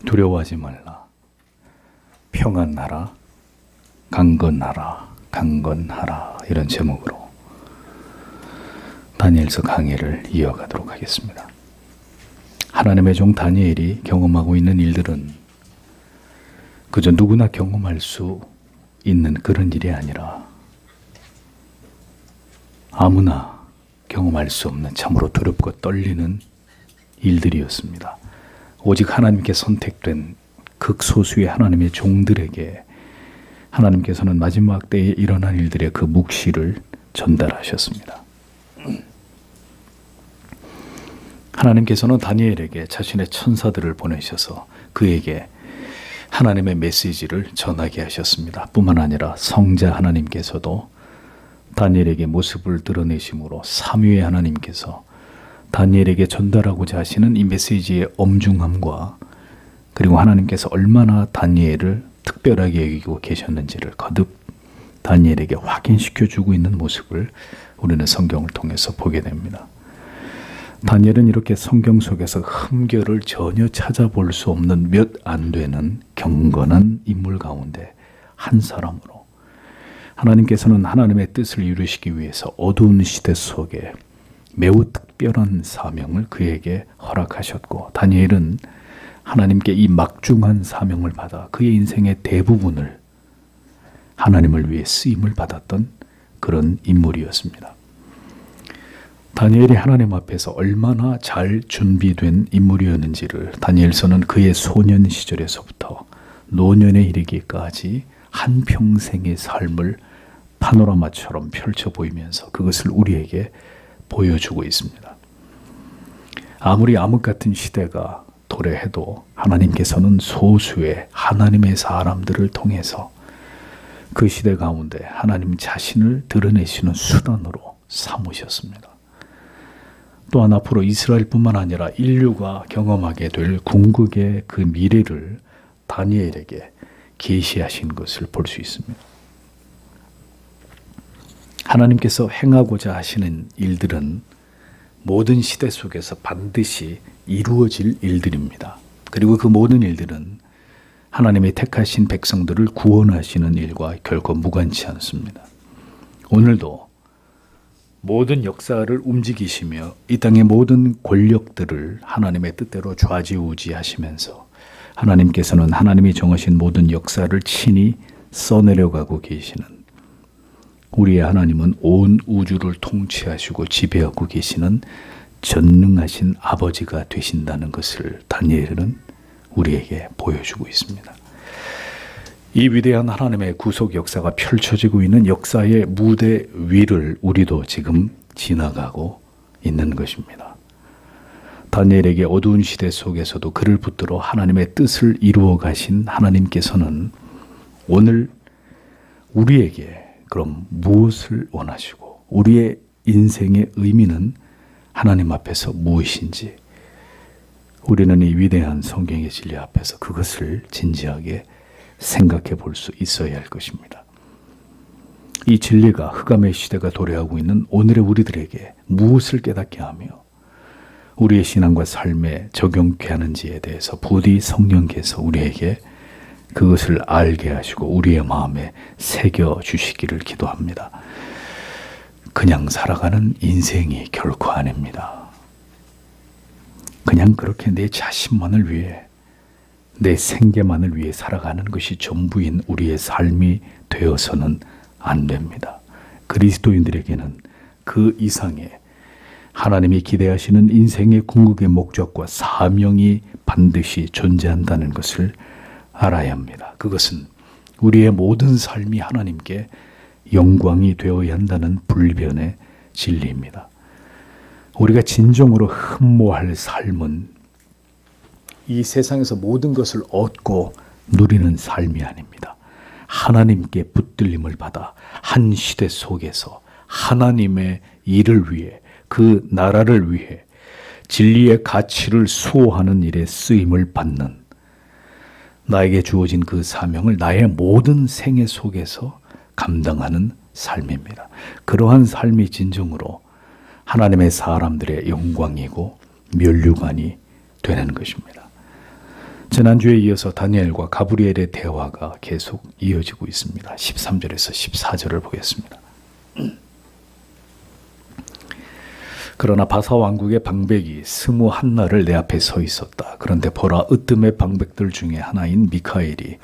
두려워하지 말라. 평안하라. 강건하라. 강건하라. 이런 제목으로 다니엘서 강의를 이어가도록 하겠습니다. 하나님의 종 다니엘이 경험하고 있는 일들은 그저 누구나 경험할 수 있는 그런 일이 아니라 아무나 경험할 수 없는 참으로 두렵고 떨리는 일들이었습니다. 오직 하나님께 선택된 극소수의 하나님의 종들에게 하나님께서는 마지막 때에 일어난 일들의 그 묵시를 전달하셨습니다. 하나님께서는 다니엘에게 자신의 천사들을 보내셔서 그에게 하나님의 메시지를 전하게 하셨습니다. 뿐만 아니라 성자 하나님께서도 다니엘에게 모습을 드러내심으로 삼위의 하나님께서 다니엘에게 전달하고자 하시는 이 메시지의 엄중함과 그리고 하나님께서 얼마나 다니엘을 특별하게 여기고 계셨는지를 거듭 다니엘에게 확인시켜주고 있는 모습을 우리는 성경을 통해서 보게 됩니다. 다니엘은 이렇게 성경 속에서 흠결을 전혀 찾아볼 수 없는 몇 안 되는 경건한 인물 가운데 한 사람으로 하나님께서는 하나님의 뜻을 이루시기 위해서 어두운 시대 속에 매우 특별한 사명을 그에게 허락하셨고 다니엘은 하나님께 이 막중한 사명을 받아 그의 인생의 대부분을 하나님을 위해 쓰임을 받았던 그런 인물이었습니다. 다니엘이 하나님 앞에서 얼마나 잘 준비된 인물이었는지를 다니엘서는 그의 소년 시절에서부터 노년에 이르기까지 한평생의 삶을 파노라마처럼 펼쳐 보이면서 그것을 우리에게 보여주고 있습니다. 아무리 암흑 같은 시대가 도래해도 하나님께서는 소수의 하나님의 사람들을 통해서 그 시대 가운데 하나님 자신을 드러내시는 수단으로 삼으셨습니다. 또한 앞으로 이스라엘뿐만 아니라 인류가 경험하게 될 궁극의 그 미래를 다니엘에게 계시하신 것을 볼 수 있습니다. 하나님께서 행하고자 하시는 일들은 모든 시대 속에서 반드시 이루어질 일들입니다. 그리고 그 모든 일들은 하나님의 택하신 백성들을 구원하시는 일과 결코 무관치 않습니다. 오늘도 모든 역사를 움직이시며 이 땅의 모든 권력들을 하나님의 뜻대로 좌지우지하시면서 하나님께서는 하나님이 정하신 모든 역사를 친히 써내려가고 계시는 우리의 하나님은 온 우주를 통치하시고 지배하고 계시는 전능하신 아버지가 되신다는 것을 다니엘은 우리에게 보여주고 있습니다. 이 위대한 하나님의 구속 역사가 펼쳐지고 있는 역사의 무대 위를 우리도 지금 지나가고 있는 것입니다. 다니엘에게 어두운 시대 속에서도 그를 붙들어 하나님의 뜻을 이루어 가신 하나님께서는 오늘 우리에게 그럼 무엇을 원하시고 우리의 인생의 의미는 하나님 앞에서 무엇인지 우리는 이 위대한 성경의 진리 앞에서 그것을 진지하게 생각해 볼 수 있어야 할 것입니다. 이 진리가 흑암의 시대가 도래하고 있는 오늘의 우리들에게 무엇을 깨닫게 하며 우리의 신앙과 삶에 적용케 하는지에 대해서 부디 성령께서 우리에게 그것을 알게 하시고 우리의 마음에 새겨주시기를 기도합니다. 그냥 살아가는 인생이 결코 아닙니다. 그냥 그렇게 내 자신만을 위해 내 생계만을 위해 살아가는 것이 전부인 우리의 삶이 되어서는 안 됩니다. 그리스도인들에게는 그 이상의 하나님이 기대하시는 인생의 궁극의 목적과 사명이 반드시 존재한다는 것을 알아야 합니다. 그것은 우리의 모든 삶이 하나님께 영광이 되어야 한다는 불변의 진리입니다. 우리가 진정으로 흠모할 삶은 이 세상에서 모든 것을 얻고 누리는 삶이 아닙니다. 하나님께 붙들림을 받아 한 시대 속에서 하나님의 일을 위해 그 나라를 위해 진리의 가치를 수호하는 일에 쓰임을 받는 나에게 주어진 그 사명을 나의 모든 생애 속에서 감당하는 삶입니다. 그러한 삶이 진정으로 하나님의 사람들의 영광이고 면류관이 되는 것입니다. 지난주에 이어서 다니엘과 가브리엘의 대화가 계속 이어지고 있습니다. 13절에서 14절을 보겠습니다. 그러나 바사 왕국의 방백이 21날을 내 앞에 서 있었다. 그런데 보라, 으뜸의 방백들 중에 하나인 미카엘이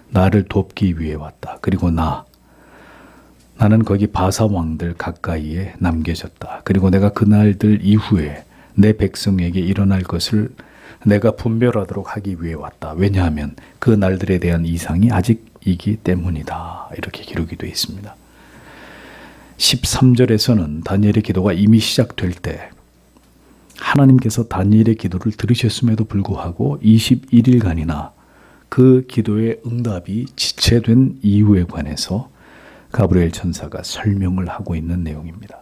나를 돕기 위해 왔다. 그리고 나는 거기 바사 왕들 가까이에 남겨졌다. 그리고 내가 그날들 이후에 내 백성에게 일어날 것을 내가 분별하도록 하기 위해 왔다. 왜냐하면 그 날들에 대한 이상이 아직이기 때문이다. 이렇게 기록이 되어 있습니다. 13절에서는 다니엘의 기도가 이미 시작될 때 하나님께서 다니엘의 기도를 들으셨음에도 불구하고 21일간이나 그 기도의 응답이 지체된 이유에 관해서 가브리엘 천사가 설명을 하고 있는 내용입니다.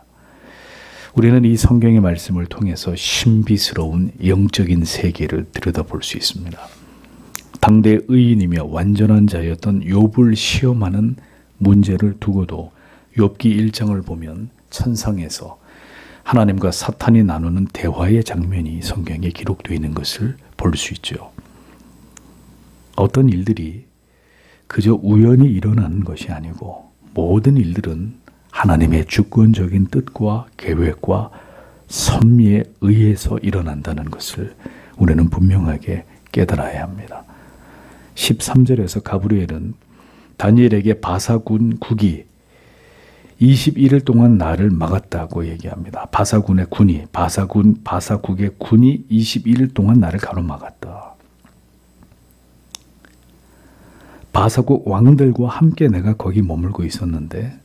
우리는 이 성경의 말씀을 통해서 신비스러운 영적인 세계를 들여다볼 수 있습니다. 당대 의인이며 완전한 자였던 욥을 시험하는 문제를 두고도 욥기 1장을 보면 천상에서 하나님과 사탄이 나누는 대화의 장면이 성경에 기록되어 있는 것을 볼 수 있죠. 어떤 일들이 그저 우연히 일어나는 것이 아니고 모든 일들은 하나님의 주권적인 뜻과 계획과 섭리에 의해서 일어난다는 것을 우리는 분명하게 깨달아야 합니다. 13절에서 가브리엘은 다니엘에게 바사군 국이 21일 동안 나를 막았다고 얘기합니다. 바사국의 군이 21일 동안 나를 가로막았다. 바사국 왕들과 함께 내가 거기 머물고 있었는데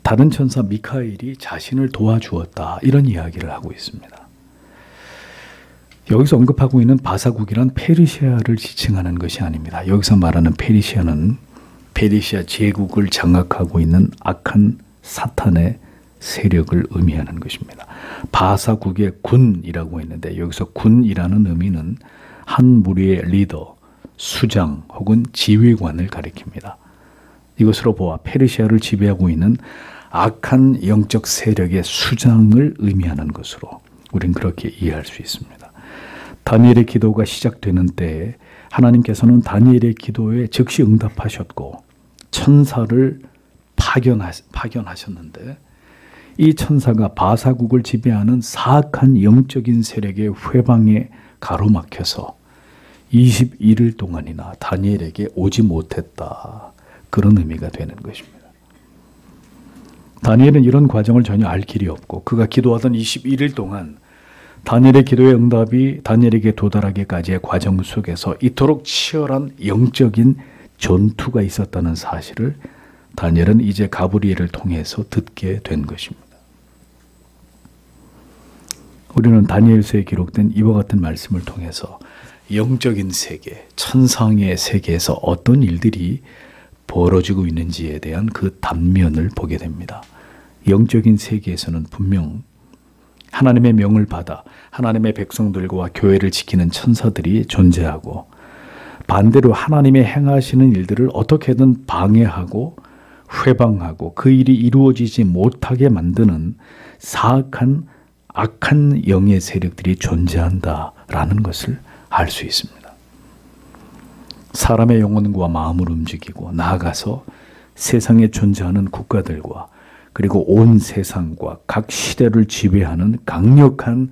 다른 천사 미카엘이 자신을 도와주었다. 이런 이야기를 하고 있습니다. 여기서 언급하고 있는 바사국이란 페르시아를 지칭하는 것이 아닙니다. 여기서 말하는 페르시아는 페르시아 제국을 장악하고 있는 악한 사탄의 세력을 의미하는 것입니다. 바사국의 군이라고 했는데 여기서 군이라는 의미는 한 무리의 리더, 수장 혹은 지휘관을 가리킵니다. 이것으로 보아 페르시아를 지배하고 있는 악한 영적 세력의 수장을 의미하는 것으로 우리는 그렇게 이해할 수 있습니다. 다니엘의 기도가 시작되는 때에 하나님께서는 다니엘의 기도에 즉시 응답하셨고 천사를 파견하셨는데 이 천사가 바사국을 지배하는 사악한 영적인 세력의 회방에 가로막혀서 21일 동안이나 다니엘에게 오지 못했다. 그런 의미가 되는 것입니다. 다니엘은 이런 과정을 전혀 알 길이 없고 그가 기도하던 21일 동안 다니엘의 기도의 응답이 다니엘에게 도달하기까지의 과정 속에서 이토록 치열한 영적인 전투가 있었다는 사실을 다니엘은 이제 가브리엘을 통해서 듣게 된 것입니다. 우리는 다니엘서에 기록된 이와 같은 말씀을 통해서 영적인 세계, 천상의 세계에서 어떤 일들이 벌어지고 있는지에 대한 그 단면을 보게 됩니다. 영적인 세계에서는 분명 하나님의 명을 받아 하나님의 백성들과 교회를 지키는 천사들이 존재하고 반대로 하나님의 행하시는 일들을 어떻게든 방해하고 회방하고 그 일이 이루어지지 못하게 만드는 사악한 악한 영의 세력들이 존재한다라는 것을 알 수 있습니다. 사람의 영혼과 마음을 움직이고 나아가서 세상에 존재하는 국가들과 그리고 온 세상과 각 시대를 지배하는 강력한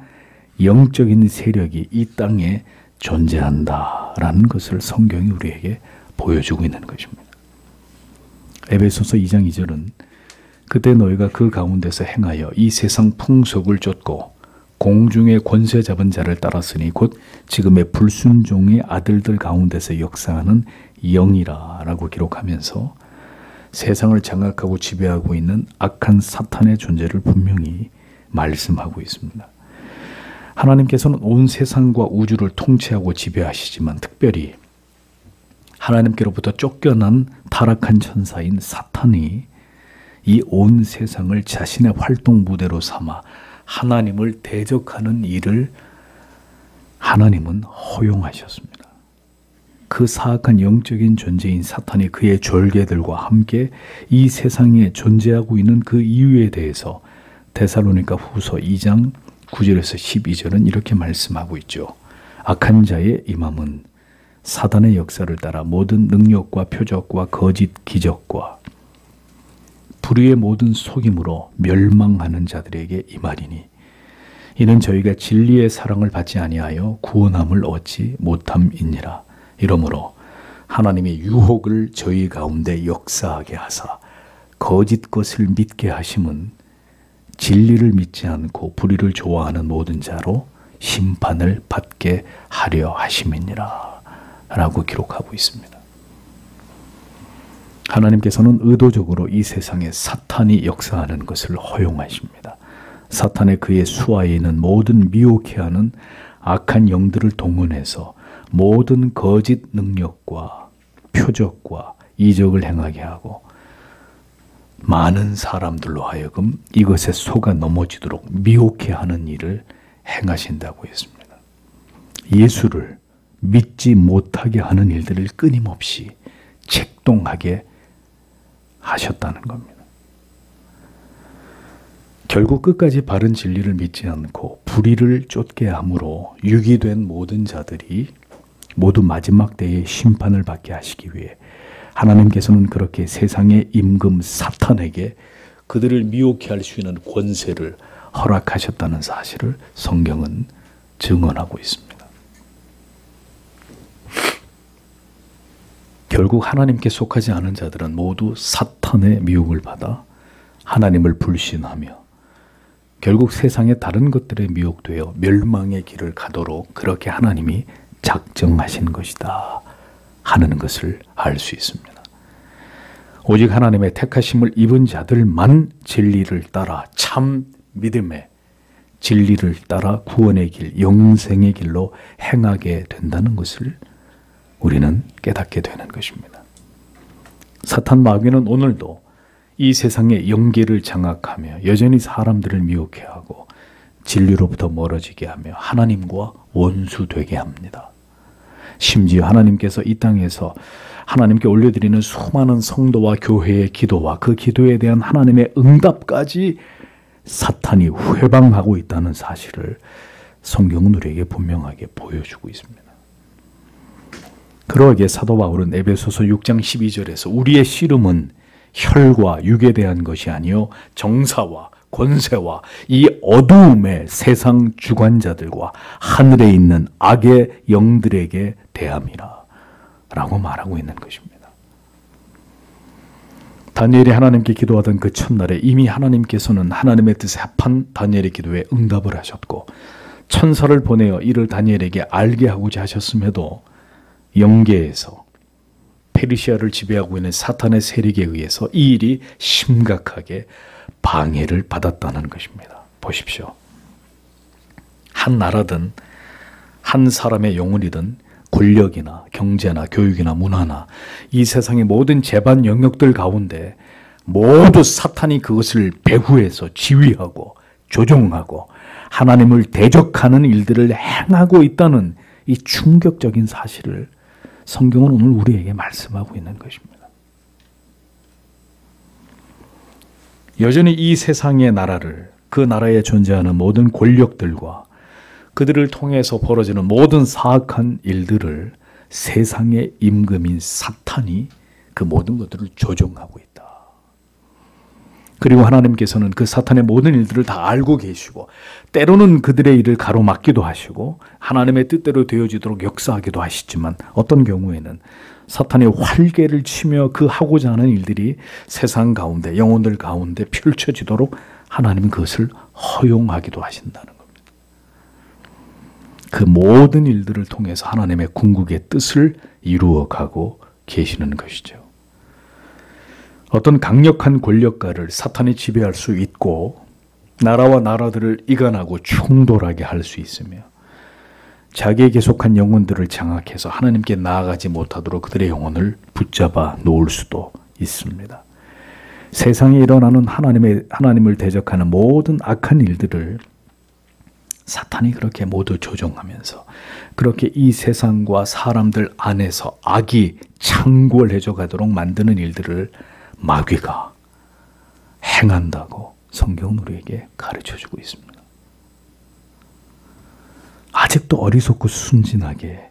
영적인 세력이 이 땅에 존재한다라는 것을 성경이 우리에게 보여주고 있는 것입니다. 에베소서 2장 2절은 그때 너희가 그 가운데서 행하여 이 세상 풍속을 쫓고 공중의 권세 잡은 자를 따랐으니 곧 지금의 불순종의 아들들 가운데서 역사하는 영이라 라고 기록하면서 세상을 장악하고 지배하고 있는 악한 사탄의 존재를 분명히 말씀하고 있습니다. 하나님께서는 온 세상과 우주를 통치하고 지배하시지만 특별히 하나님께로부터 쫓겨난 타락한 천사인 사탄이 이 온 세상을 자신의 활동 무대로 삼아 하나님을 대적하는 일을 하나님은 허용하셨습니다. 그 사악한 영적인 존재인 사탄이 그의 졸개들과 함께 이 세상에 존재하고 있는 그 이유에 대해서 데살로니가 후서 2장 9절에서 12절은 이렇게 말씀하고 있죠. 악한 자의 임함은 사단의 역사를 따라 모든 능력과 표적과 거짓 기적과 불의의 모든 속임으로 멸망하는 자들에게 임하리니 이는 저희가 진리의 사랑을 받지 아니하여 구원함을 얻지 못함이니라. 이러므로 하나님의 유혹을 저희 가운데 역사하게 하사 거짓 것을 믿게 하심은 진리를 믿지 않고 불의를 좋아하는 모든 자로 심판을 받게 하려 하심이니라 라고 기록하고 있습니다. 하나님께서는 의도적으로 이 세상에 사탄이 역사하는 것을 허용하십니다. 사탄의 그의 수하에 있는 모든 미혹해 하는 악한 영들을 동원해서 모든 거짓 능력과 표적과 이적을 행하게 하고 많은 사람들로 하여금 이것에 속아 넘어지도록 미혹해 하는 일을 행하신다고 했습니다. 예수를 믿지 못하게 하는 일들을 끊임없이 책동하게 하셨다는 겁니다. 결국 끝까지 바른 진리를 믿지 않고 불의를 쫓게 함으로 유기된 모든 자들이 모두 마지막 때에 심판을 받게 하시기 위해 하나님께서는 그렇게 세상의 임금 사탄에게 그들을 미혹해 할 수 있는 권세를 허락하셨다는 사실을 성경은 증언하고 있습니다. 결국 하나님께 속하지 않은 자들은 모두 사탄의 미혹을 받아 하나님을 불신하며 결국 세상의 다른 것들에 미혹되어 멸망의 길을 가도록 그렇게 하나님이 작정하신 것이다 하는 것을 알 수 있습니다. 오직 하나님의 택하심을 입은 자들만 진리를 따라 참 믿음의 진리를 따라 구원의 길, 영생의 길로 행하게 된다는 것을 우리는 깨닫게 되는 것입니다. 사탄 마귀는 오늘도 이 세상의 영계를 장악하며 여전히 사람들을 미혹해 하고 진리로부터 멀어지게 하며 하나님과 원수되게 합니다. 심지어 하나님께서 이 땅에서 하나님께 올려드리는 수많은 성도와 교회의 기도와 그 기도에 대한 하나님의 응답까지 사탄이 회방하고 있다는 사실을 성경은 우리에게 분명하게 보여주고 있습니다. 그러기에 사도 바울은 에베소서 6장 12절에서 우리의 씨름은 혈과 육에 대한 것이 아니요 정사와 권세와 이 어두움의 세상 주관자들과 하늘에 있는 악의 영들에게 대함이라 라고 말하고 있는 것입니다. 다니엘이 하나님께 기도하던 그 첫날에 이미 하나님께서는 하나님의 뜻에 합한 다니엘의 기도에 응답을 하셨고 천사를 보내어 이를 다니엘에게 알게 하고자 하셨음에도 영계에서 페르시아를 지배하고 있는 사탄의 세력에 의해서 이 일이 심각하게 방해를 받았다는 것입니다. 보십시오. 한 나라든 한 사람의 영혼이든 권력이나 경제나 교육이나 문화나 이 세상의 모든 재반 영역들 가운데 모두 사탄이 그것을 배후에서 지휘하고 조종하고 하나님을 대적하는 일들을 행하고 있다는 이 충격적인 사실을 성경은 오늘 우리에게 말씀하고 있는 것입니다. 여전히 이 세상의 나라를 그 나라에 존재하는 모든 권력들과 그들을 통해서 벌어지는 모든 사악한 일들을 세상의 임금인 사탄이 그 모든 것들을 조종하고 있다. 그리고 하나님께서는 그 사탄의 모든 일들을 다 알고 계시고 때로는 그들의 일을 가로막기도 하시고 하나님의 뜻대로 되어지도록 역사하기도 하시지만 어떤 경우에는 사탄이 활개를 치며 그 하고자 하는 일들이 세상 가운데 영혼들 가운데 펼쳐지도록 하나님은 그것을 허용하기도 하신다는 겁니다. 그 모든 일들을 통해서 하나님의 궁극의 뜻을 이루어가고 계시는 것이죠. 어떤 강력한 권력가를 사탄이 지배할 수 있고 나라와 나라들을 이간하고 충돌하게 할 수 있으며 자기에게 속한 영혼들을 장악해서 하나님께 나아가지 못하도록 그들의 영혼을 붙잡아 놓을 수도 있습니다. 세상에 일어나는 하나님을 대적하는 모든 악한 일들을 사탄이 그렇게 모두 조종하면서 그렇게 이 세상과 사람들 안에서 악이 창궐해져 가도록 만드는 일들을 마귀가 행한다고 성경은 우리에게 가르쳐주고 있습니다. 아직도 어리석고 순진하게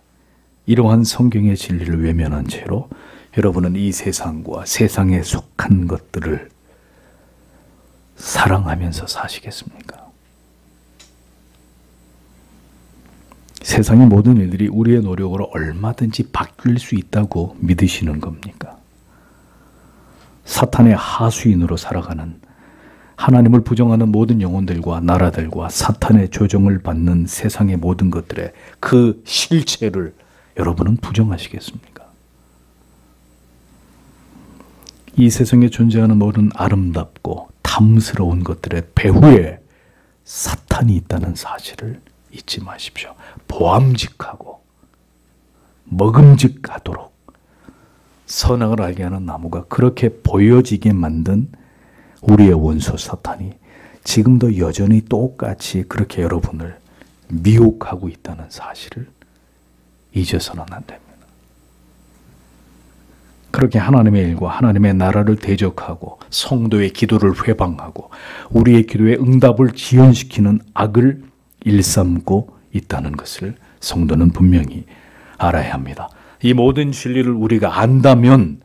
이러한 성경의 진리를 외면한 채로 여러분은 이 세상과 세상에 속한 것들을 사랑하면서 사시겠습니까? 세상의 모든 일들이 우리의 노력으로 얼마든지 바뀔 수 있다고 믿으시는 겁니까? 사탄의 하수인으로 살아가는, 하나님을 부정하는 모든 영혼들과 나라들과 사탄의 조종을 받는 세상의 모든 것들의 그 실체를 여러분은 부정하시겠습니까? 이 세상에 존재하는 모든 아름답고 탐스러운 것들의 배후에 사탄이 있다는 사실을 잊지 마십시오. 보암직하고 먹음직하도록 선악을 알게 하는 나무가 그렇게 보여지게 만든 우리의 원수 사탄이 지금도 여전히 똑같이 그렇게 여러분을 미혹하고 있다는 사실을 잊어서는 안 됩니다. 그렇게 하나님의 일과 하나님의 나라를 대적하고 성도의 기도를 회방하고 우리의 기도에 응답을 지연시키는 악을 일삼고 있다는 것을 성도는 분명히 알아야 합니다. 이 모든 진리를 우리가 안다면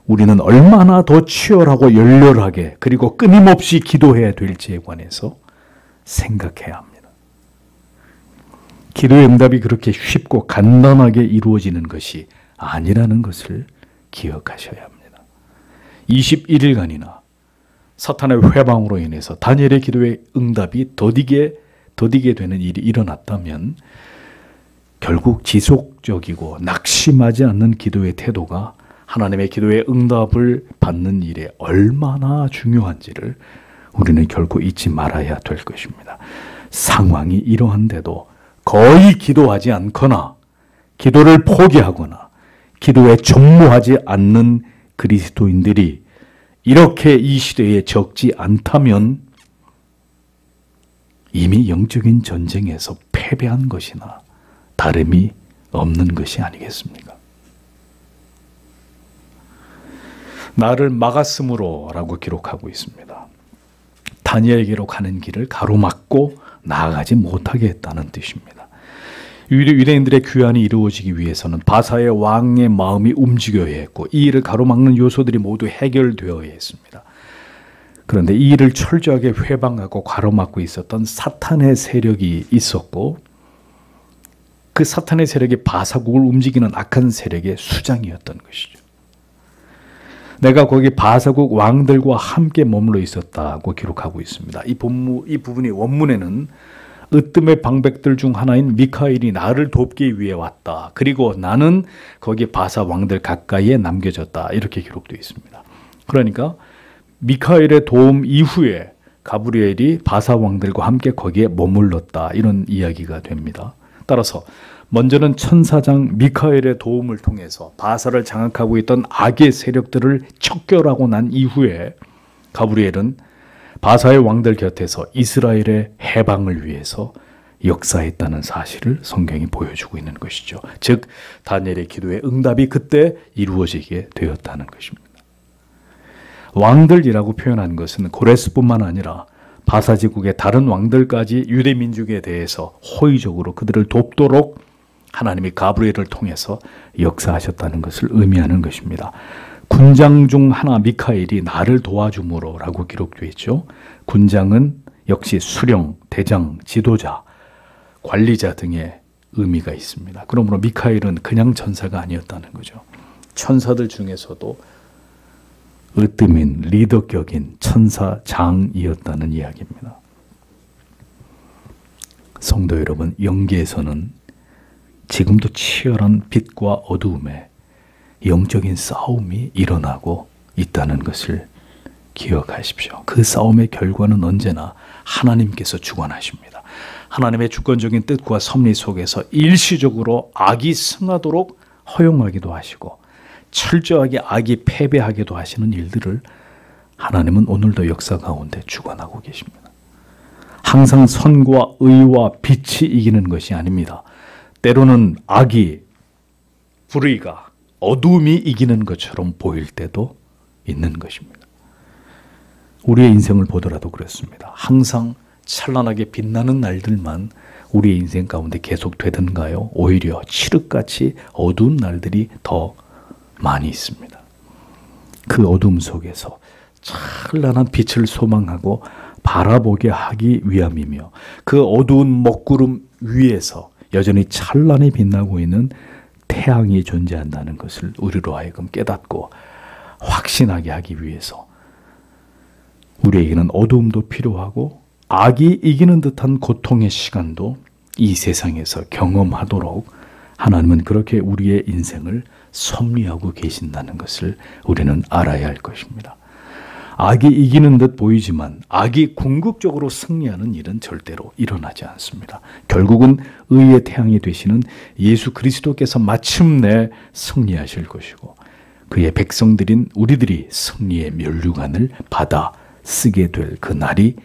우리는 얼마나 더 치열하고 열렬하게 그리고 끊임없이 기도해야 될지에 관해서 생각해야 합니다. 기도의 응답이 그렇게 쉽고 간단하게 이루어지는 것이 아니라는 것을 기억하셔야 합니다. 21일간이나 사탄의 회방으로 인해서 다니엘의 기도의 응답이 더디게 되는 일이 일어났다면 결국 지속적이고 낙심하지 않는 기도의 태도가 하나님의 기도의 응답을 받는 일에 얼마나 중요한지를 우리는 결코 잊지 말아야 될 것입니다. 상황이 이러한데도 거의 기도하지 않거나 기도를 포기하거나 기도에 전무하지 않는 그리스도인들이 이렇게 이 시대에 적지 않다면 이미 영적인 전쟁에서 패배한 것이나 다름이 없는 것이 아니겠습니까? 나를 막았으므로 라고 기록하고 있습니다. 다니엘에게로 가는 길을 가로막고 나아가지 못하게 했다는 뜻입니다. 유대인들의 귀환이 이루어지기 위해서는 바사의 왕의 마음이 움직여야 했고 이 일을 가로막는 요소들이 모두 해결되어야 했습니다. 그런데 이 일을 철저하게 회방하고 가로막고 있었던 사탄의 세력이 있었고 그 사탄의 세력이 바사국을 움직이는 악한 세력의 수장이었던 것이죠. 내가 거기 바사국 왕들과 함께 머물러 있었다고 기록하고 있습니다. 이 부분이 원문에는 으뜸의 방백들 중 하나인 미카엘이 나를 돕기 위해 왔다. 그리고 나는 거기 바사 왕들 가까이에 남겨졌다. 이렇게 기록되어 있습니다. 그러니까 미카엘의 도움 이후에 가브리엘이 바사 왕들과 함께 거기에 머물렀다. 이런 이야기가 됩니다. 따라서 먼저는 천사장 미카엘의 도움을 통해서 바사를 장악하고 있던 악의 세력들을 척결하고 난 이후에 가브리엘은 바사의 왕들 곁에서 이스라엘의 해방을 위해서 역사했다는 사실을 성경이 보여주고 있는 것이죠. 즉 다니엘의 기도의 응답이 그때 이루어지게 되었다는 것입니다. 왕들이라고 표현한 것은 고레스뿐만 아니라 바사지국의 다른 왕들까지 유대 민족에 대해서 호의적으로 그들을 돕도록 하나님이 가브리엘을 통해서 역사하셨다는 것을 의미하는 것입니다. 군장 중 하나 미카엘이 나를 도와주므로 라고 기록되어 있죠. 군장은 역시 수령, 대장, 지도자, 관리자 등의 의미가 있습니다. 그러므로 미카엘은 그냥 천사가 아니었다는 거죠. 천사들 중에서도 으뜸인 리더격인 천사장이었다는 이야기입니다. 성도 여러분, 영계에서는 지금도 치열한 빛과 어두움에 영적인 싸움이 일어나고 있다는 것을 기억하십시오. 그 싸움의 결과는 언제나 하나님께서 주관하십니다. 하나님의 주권적인 뜻과 섭리 속에서 일시적으로 악이 승하도록 허용하기도 하시고 철저하게 악이 패배하기도 하시는 일들을 하나님은 오늘도 역사 가운데 주관하고 계십니다. 항상 선과 의와 빛이 이기는 것이 아닙니다. 때로는 악이, 불의가, 어두움이 이기는 것처럼 보일 때도 있는 것입니다. 우리의 인생을 보더라도 그렇습니다. 항상 찬란하게 빛나는 날들만 우리의 인생 가운데 계속 되던가요? 오히려 칠흑같이 어두운 날들이 더 많이 있습니다. 그 어둠 속에서 찬란한 빛을 소망하고 바라보게 하기 위함이며 그 어두운 먹구름 위에서 여전히 찬란히 빛나고 있는 태양이 존재한다는 것을 우리로 하여금 깨닫고 확신하게 하기 위해서 우리에게는 어두움도 필요하고 악이 이기는 듯한 고통의 시간도 이 세상에서 경험하도록 하나님은 그렇게 우리의 인생을 섭리하고 계신다는 것을 우리는 알아야 할 것입니다. 악이 이기는 듯 보이지만 악이 궁극적으로 승리하는 일은 절대로 일어나지 않습니다. 결국은 의의 태양이 되시는 예수 그리스도께서 마침내 승리하실 것이고 그의 백성들인 우리들이 승리의 면류관을 받아 쓰게 될 그 날이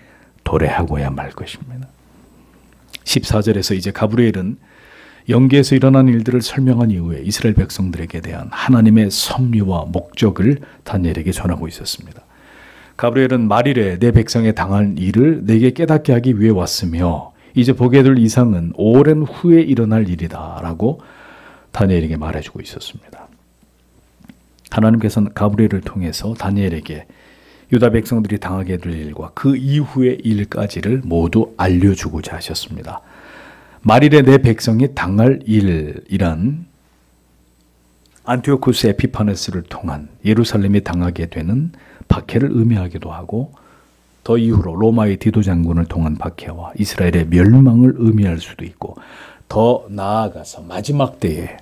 도래하고야 말 것입니다. 14절에서 이제 가브리엘은 영계에서 일어난 일들을 설명한 이후에 이스라엘 백성들에게 대한 하나님의 섭리와 목적을 다니엘에게 전하고 있었습니다. 가브리엘은 말일에 내 백성에 당할 일을 내게 깨닫게 하기 위해 왔으며 이제 보게 될 이상은 오랜 후에 일어날 일이다 라고 다니엘에게 말해주고 있었습니다. 하나님께서는 가브리엘을 통해서 다니엘에게 유다 백성들이 당하게 될 일과 그 이후의 일까지를 모두 알려주고자 하셨습니다. 말일에 내 백성이 당할 일이란 안티오쿠스 에피파네스를 통한 예루살렘이 당하게 되는 박해를 의미하기도 하고 더 이후로 로마의 디도 장군을 통한 박해와 이스라엘의 멸망을 의미할 수도 있고 더 나아가서 마지막 때에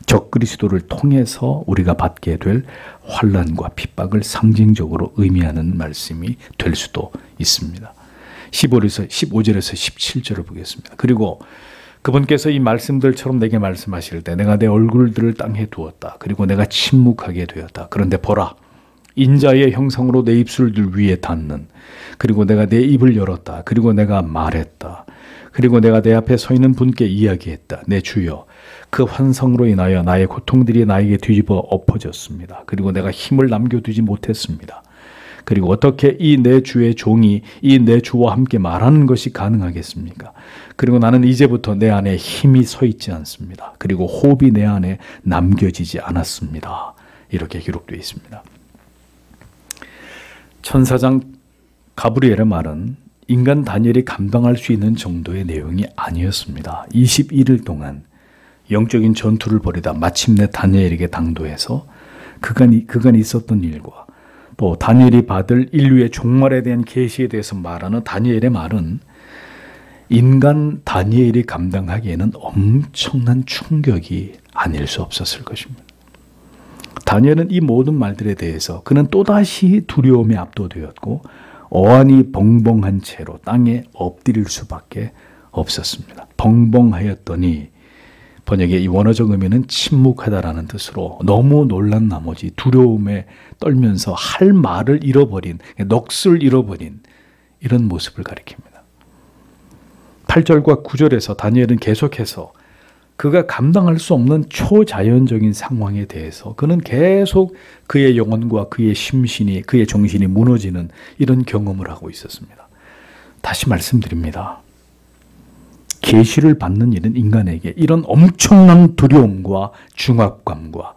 적그리스도를 통해서 우리가 받게 될 환난과 핍박을 상징적으로 의미하는 말씀이 될 수도 있습니다. 15절에서 17절을 보겠습니다. 그리고 그분께서 이 말씀들처럼 내게 말씀하실 때 내가 내 얼굴들을 땅에 두었다. 그리고 내가 침묵하게 되었다. 그런데 보라, 인자의 형상으로 내 입술들 위에 닿는, 그리고 내가 내 입을 열었다. 그리고 내가 말했다. 그리고 내가 내 앞에 서 있는 분께 이야기했다. 내 주여, 그 환상으로 인하여 나의 고통들이 나에게 뒤집어 엎어졌습니다. 그리고 내가 힘을 남겨두지 못했습니다. 그리고 어떻게 이 내 주의 종이 이 내 주와 함께 말하는 것이 가능하겠습니까? 그리고 나는 이제부터 내 안에 힘이 서 있지 않습니다. 그리고 호흡이 내 안에 남겨지지 않았습니다. 이렇게 기록되어 있습니다. 천사장 가브리엘의 말은 인간 다니엘이 감당할 수 있는 정도의 내용이 아니었습니다. 21일 동안 영적인 전투를 벌이다 마침내 다니엘에게 당도해서 그간 있었던 일과 또 다니엘이 받을 인류의 종말에 대한 계시에 대해서 말하는 다니엘의 말은 인간 다니엘이 감당하기에는 엄청난 충격이 아닐 수 없었을 것입니다. 다니엘은 이 모든 말들에 대해서 그는 또다시 두려움에 압도되었고 어안이 벙벙한 채로 땅에 엎드릴 수밖에 없었습니다. 벙벙하였더니 번역의 이 원어적 의미는 침묵하다라는 뜻으로 너무 놀란 나머지 두려움에 떨면서 할 말을 잃어버린, 넋을 잃어버린 이런 모습을 가리킵니다. 8절과 9절에서 다니엘은 계속해서 그가 감당할 수 없는 초자연적인 상황에 대해서 그는 계속 그의 영혼과 그의 심신이, 그의 정신이 무너지는 이런 경험을 하고 있었습니다. 다시 말씀드립니다. 계시를 받는 일은 인간에게 이런 엄청난 두려움과 중압감과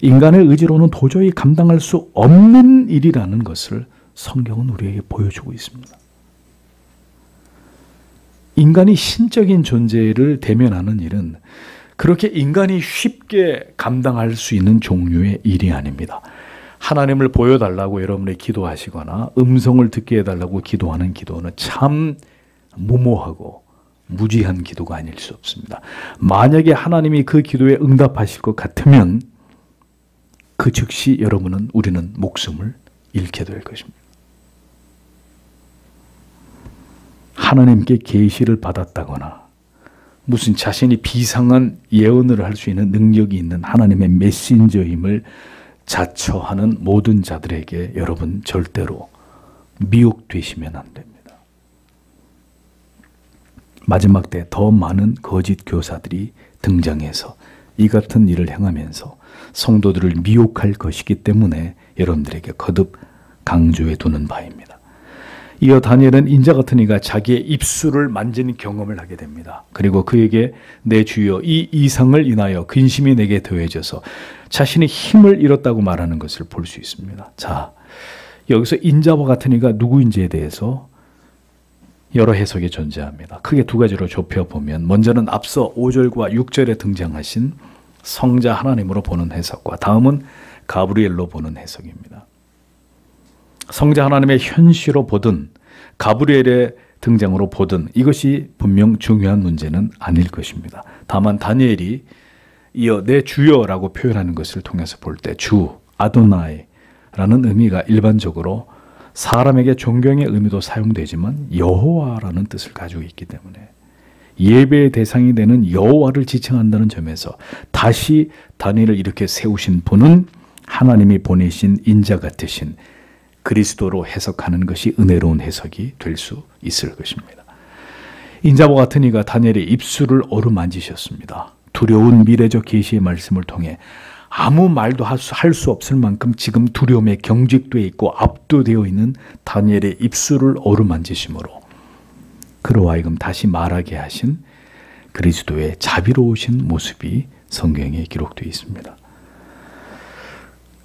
인간의 의지로는 도저히 감당할 수 없는 일이라는 것을 성경은 우리에게 보여주고 있습니다. 인간이 신적인 존재를 대면하는 일은 그렇게 인간이 쉽게 감당할 수 있는 종류의 일이 아닙니다. 하나님을 보여달라고 여러분이 기도하시거나 음성을 듣게 해달라고 기도하는 기도는 참 무모하고 무지한 기도가 아닐 수 없습니다. 만약에 하나님이 그 기도에 응답하실 것 같으면 그 즉시 우리는 목숨을 잃게 될 것입니다. 하나님께 계시를 받았다거나 무슨 자신이 비상한 예언을 할 수 있는 능력이 있는 하나님의 메신저임을 자처하는 모든 자들에게 여러분 절대로 미혹되시면 안 됩니다. 마지막 때 더 많은 거짓 교사들이 등장해서 이 같은 일을 행하면서 성도들을 미혹할 것이기 때문에 여러분들에게 거듭 강조해 두는 바입니다. 이어 다니엘은 인자 같은 이가 자기의 입술을 만지는 경험을 하게 됩니다. 그리고 그에게 내 주여 이 이상을 인하여 근심이 내게 더해져서 자신의 힘을 잃었다고 말하는 것을 볼 수 있습니다. 자, 여기서 인자와 같은 이가 누구인지에 대해서 여러 해석이 존재합니다. 크게 두 가지로 좁혀보면 먼저는 앞서 5절과 6절에 등장하신 성자 하나님으로 보는 해석과 다음은 가브리엘로 보는 해석입니다. 성자 하나님의 현시로 보든 가브리엘의 등장으로 보든 이것이 분명 중요한 문제는 아닐 것입니다. 다만 다니엘이 이어 내 주여라고 표현하는 것을 통해서 볼 때 주, 아도나이라는 의미가 일반적으로 사람에게 존경의 의미도 사용되지만 여호와라는 뜻을 가지고 있기 때문에 예배의 대상이 되는 여호와를 지칭한다는 점에서 다시 다니엘을 이렇게 세우신 분은 하나님이 보내신 인자 같으신 그리스도로 해석하는 것이 은혜로운 해석이 될 수 있을 것입니다. 인자와 같은 이가 다니엘의 입술을 어루만지셨습니다. 두려운 미래적 계시의 말씀을 통해 아무 말도 할 수 없을 만큼 지금 두려움에 경직되어 있고 압도되어 있는 다니엘의 입술을 어루만지심으로 그로 하여금 다시 말하게 하신 그리스도의 자비로우신 모습이 성경에 기록되어 있습니다.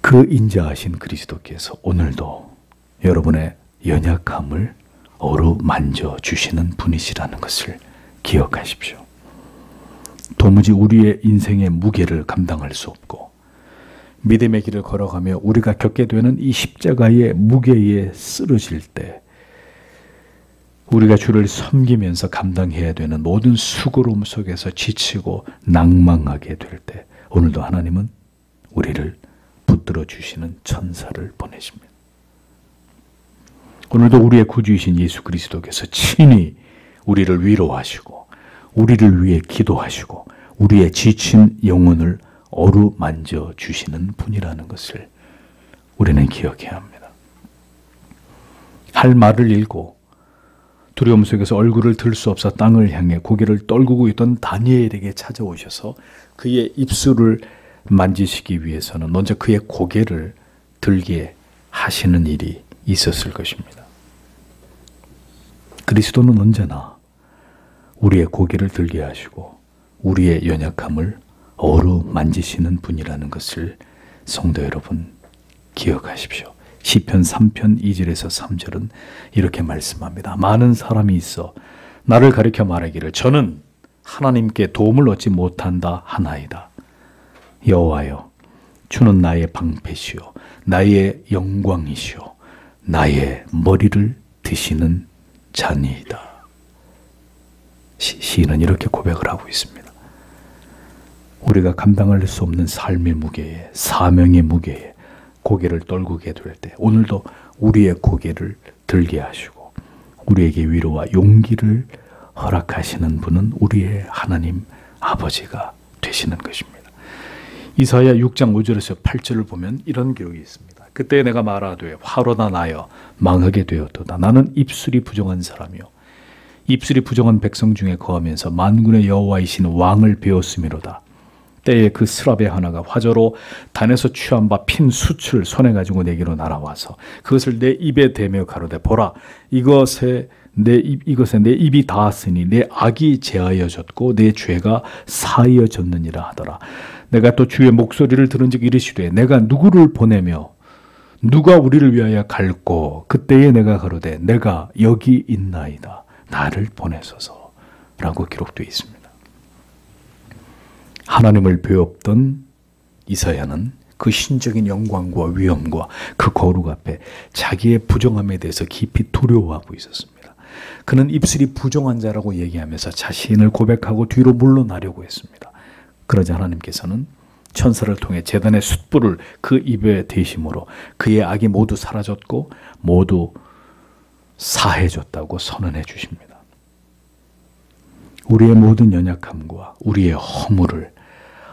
그 인자하신 그리스도께서 오늘도 여러분의 연약함을 어루만져 주시는 분이시라는 것을 기억하십시오. 도무지 우리의 인생의 무게를 감당할 수 없고 믿음의 길을 걸어가며 우리가 겪게 되는 이 십자가의 무게에 쓰러질 때 우리가 주를 섬기면서 감당해야 되는 모든 수고로움 속에서 지치고 낭망하게 될 때 오늘도 하나님은 우리를 붙들어 주시는 천사를 보내십니다. 오늘도 우리의 구주이신 예수 그리스도께서 친히 우리를 위로하시고 우리를 위해 기도하시고 우리의 지친 영혼을 어루만져 주시는 분이라는 것을 우리는 기억해야 합니다. 할 말을 잃고 두려움 속에서 얼굴을 들 수 없어 땅을 향해 고개를 떨구고 있던 다니엘에게 찾아오셔서 그의 입술을 만지시기 위해서는 먼저 그의 고개를 들게 하시는 일이 있었을 것입니다. 그리스도는 언제나 우리의 고개를 들게 하시고 우리의 연약함을 어루만지시는 분이라는 것을 성도 여러분 기억하십시오. 시편 3편 2절에서 3절은 이렇게 말씀합니다. 많은 사람이 있어 나를 가리켜 말하기를 저는 하나님께 도움을 얻지 못한다 하나이다. 여호와여 주는 나의 방패시요 나의 영광이시요 나의 머리를 드시는 자니이다. 시인은 이렇게 고백을 하고 있습니다. 우리가 감당할 수 없는 삶의 무게에 사명의 무게에 고개를 떨구게 될 때 오늘도 우리의 고개를 들게 하시고 우리에게 위로와 용기를 허락하시는 분은 우리의 하나님 아버지가 되시는 것입니다. 이사야 6장 5절에서 8절을 보면 이런 기록이 있습니다. 그때 내가 말하되 화로다 나여 망하게 되었도다. 나는 입술이 부정한 사람이요 입술이 부정한 백성 중에 거하면서 만군의 여호와이신 왕을 배웠음이로다. 때에 그 스랍의 하나가 화저로 단에서 취한 바 핀 숯을 손에 가지고 내게로 날아와서 그것을 내 입에 대며 가로되 보라 이것에 내 입이 닿았으니 내 악이 제하여졌고 내 죄가 사하여졌느니라 하더라. 내가 또 주의 목소리를 들은즉 이르시되 내가 누구를 보내며 누가 우리를 위하여 갈꼬 그때에 내가 가로되 내가 여기 있나이다. 나를 보내소서라고 기록되어 있습니다. 하나님을 배웠던 이사야는 그 신적인 영광과 위엄과 그 거룩 앞에 자기의 부정함에 대해서 깊이 두려워하고 있었습니다. 그는 입술이 부정한 자라고 얘기하면서 자신을 고백하고 뒤로 물러나려고 했습니다. 그러자 하나님께서는 천사를 통해 제단의 숯불을 그 입에 대심으로 그의 악이 모두 사라졌고 모두 사해졌다고 선언해 주십니다. 우리의 모든 연약함과 우리의 허물을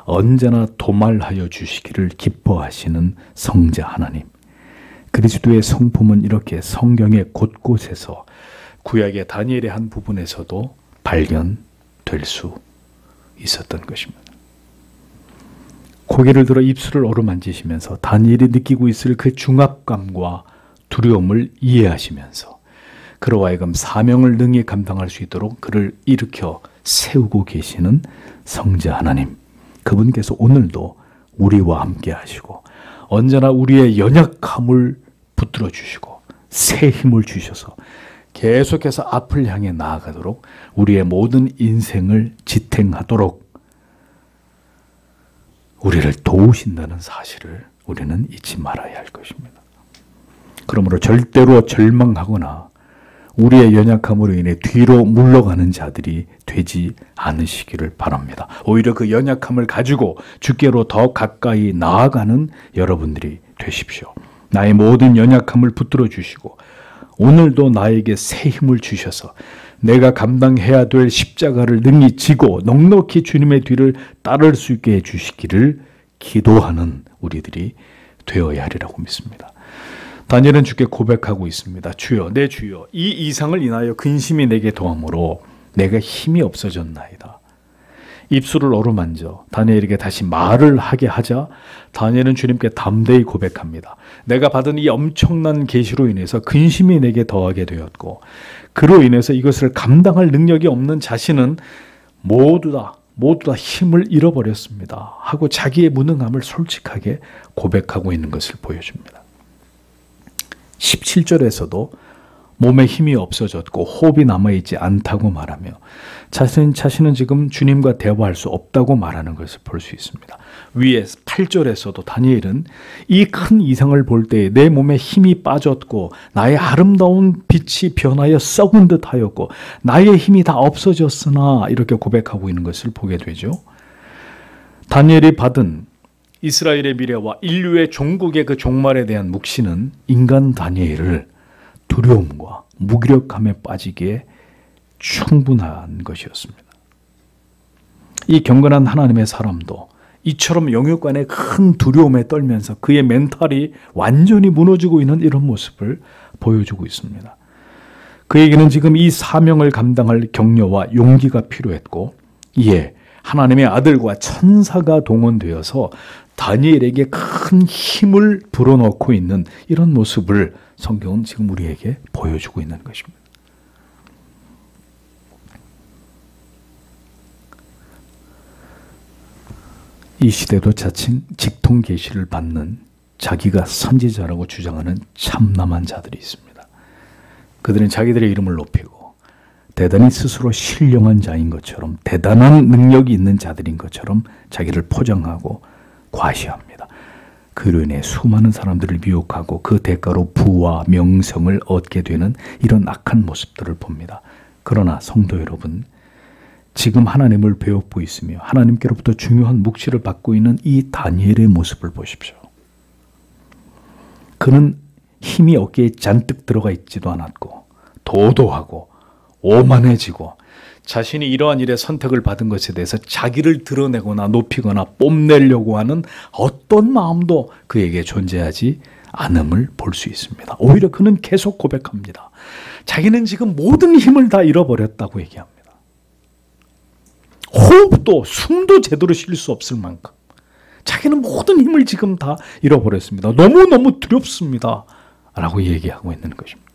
언제나 도말하여 주시기를 기뻐하시는 성자 하나님. 그리스도의 성품은 이렇게 성경의 곳곳에서 구약의 다니엘의 한 부분에서도 발견될 수 있었던 것입니다. 고개를 들어 입술을 어루만지시면서 다니엘이 느끼고 있을 그 중압감과 두려움을 이해하시면서 그로 하여금 사명을 능히 감당할 수 있도록 그를 일으켜 세우고 계시는 성자 하나님, 그분께서 오늘도 우리와 함께 하시고 언제나 우리의 연약함을 붙들어 주시고 새 힘을 주셔서 계속해서 앞을 향해 나아가도록 우리의 모든 인생을 지탱하도록 우리를 도우신다는 사실을 우리는 잊지 말아야 할 것입니다. 그러므로 절대로 절망하거나 우리의 연약함으로 인해 뒤로 물러가는 자들이 되지 않으시기를 바랍니다. 오히려 그 연약함을 가지고 주께로 더 가까이 나아가는 여러분들이 되십시오. 나의 모든 연약함을 붙들어 주시고 오늘도 나에게 새 힘을 주셔서 내가 감당해야 될 십자가를 능히 지고 넉넉히 주님의 뒤를 따를 수 있게 해주시기를 기도하는 우리들이 되어야 하리라고 믿습니다. 다니엘은 주께 고백하고 있습니다. 주여, 내 주여, 이 이상을 인하여 근심이 내게 더함으로 내가 힘이 없어졌나이다. 입술을 어루만져 다니엘에게 다시 말을 하게 하자 다니엘은 주님께 담대히 고백합니다. 내가 받은 이 엄청난 계시로 인해서 근심이 내게 더하게 되었고 그로 인해서 이것을 감당할 능력이 없는 자신은 모두 다 힘을 잃어버렸습니다 하고 자기의 무능함을 솔직하게 고백하고 있는 것을 보여줍니다. 17절에서도 몸에 힘이 없어졌고 호흡이 남아있지 않다고 말하며 자신은 지금 주님과 대화할 수 없다고 말하는 것을 볼 수 있습니다. 위에 8절에서도 다니엘은 이 큰 이상을 볼 때 내 몸에 힘이 빠졌고 나의 아름다운 빛이 변하여 썩은 듯 하였고 나의 힘이 다 없어졌으나 이렇게 고백하고 있는 것을 보게 되죠. 다니엘이 받은 이스라엘의 미래와 인류의 종국의 그 종말에 대한 묵시는 인간 다니엘을 두려움과 무기력함에 빠지기에 충분한 것이었습니다. 이 경건한 하나님의 사람도 이처럼 영육간의 큰 두려움에 떨면서 그의 멘탈이 완전히 무너지고 있는 이런 모습을 보여주고 있습니다. 그에게는 지금 이 사명을 감당할 격려와 용기가 필요했고 이에 하나님의 아들과 천사가 동원되어서 다니엘에게 큰 힘을 불어넣고 있는 이런 모습을 성경은 지금 우리에게 보여주고 있는 것입니다. 이 시대도 자칭 직통 계시를 받는 자기가 선지자라고 주장하는 참남한 자들이 있습니다. 그들은 자기들의 이름을 높이고 대단히 스스로 신령한 자인 것처럼 대단한 능력이 있는 자들인 것처럼 자기를 포장하고 과시합니다. 그로 인해 수많은 사람들을 미혹하고 그 대가로 부와 명성을 얻게 되는 이런 악한 모습들을 봅니다. 그러나 성도 여러분, 지금 하나님을 배우고 있으며 하나님께로부터 중요한 묵시를 받고 있는 이 다니엘의 모습을 보십시오. 그는 힘이 어깨에 잔뜩 들어가 있지도 않았고 도도하고 오만해지고 자신이 이러한 일에 선택을 받은 것에 대해서 자기를 드러내거나 높이거나 뽐내려고 하는 어떤 마음도 그에게 존재하지 않음을 볼 수 있습니다. 오히려 그는 계속 고백합니다. 자기는 지금 모든 힘을 다 잃어버렸다고 얘기합니다. 호흡도 숨도 제대로 쉴 수 없을 만큼 자기는 모든 힘을 지금 다 잃어버렸습니다. 너무너무 두렵습니다 라고 얘기하고 있는 것입니다.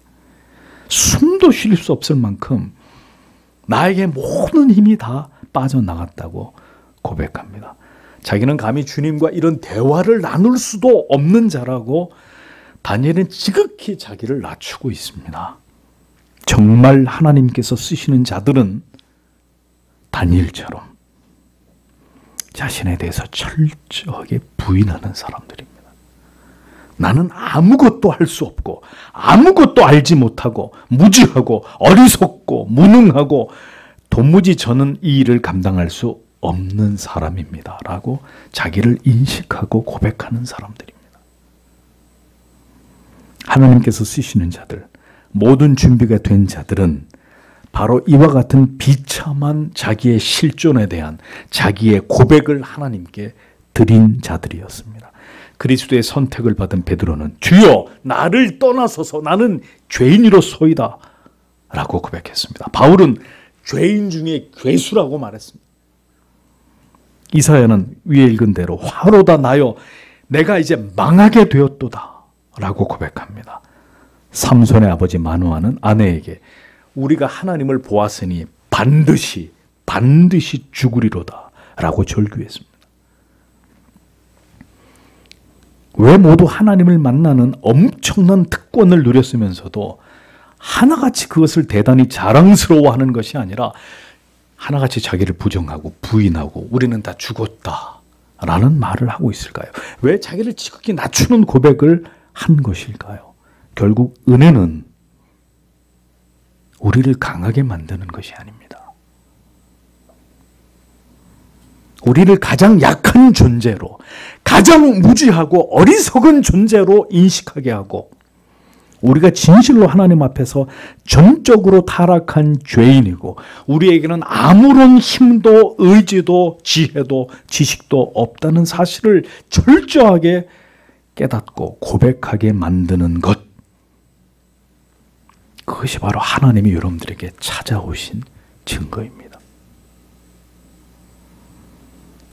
숨도 쉴 수 없을 만큼 나에게 모든 힘이 다 빠져나갔다고 고백합니다. 자기는 감히 주님과 이런 대화를 나눌 수도 없는 자라고 다니엘은 지극히 자기를 낮추고 있습니다. 정말 하나님께서 쓰시는 자들은 다니엘처럼 자신에 대해서 철저하게 부인하는 사람들입니다. 나는 아무것도 할 수 없고 아무것도 알지 못하고 무지하고 어리석고 무능하고 도무지 저는 이 일을 감당할 수 없는 사람입니다 라고 자기를 인식하고 고백하는 사람들입니다. 하나님께서 쓰시는 자들, 모든 준비가 된 자들은 바로 이와 같은 비참한 자기의 실존에 대한 자기의 고백을 하나님께 드린 자들이었습니다. 그리스도의 선택을 받은 베드로는 주여 나를 떠나소서 나는 죄인이로소이다 라고 고백했습니다. 바울은 죄인 중에 괴수라고 말했습니다. 이사야는 위에 읽은 대로 화로다 나여 내가 이제 망하게 되었도다 라고 고백합니다. 삼손의 아버지 마노아는 아내에게 우리가 하나님을 보았으니 반드시 죽으리로다 라고 절규했습니다. 왜 모두 하나님을 만나는 엄청난 특권을 누렸으면서도 하나같이 그것을 대단히 자랑스러워하는 것이 아니라 하나같이 자기를 부정하고 부인하고 우리는 다 죽었다라는 말을 하고 있을까요? 왜 자기를 지극히 낮추는 고백을 한 것일까요? 결국 은혜는 우리를 강하게 만드는 것이 아닙니다. 우리를 가장 약한 존재로, 가장 무지하고 어리석은 존재로 인식하게 하고 우리가 진실로 하나님 앞에서 전적으로 타락한 죄인이고 우리에게는 아무런 힘도 의지도 지혜도 지식도 없다는 사실을 철저하게 깨닫고 고백하게 만드는 것, 그것이 바로 하나님이 여러분들에게 찾아오신 증거입니다.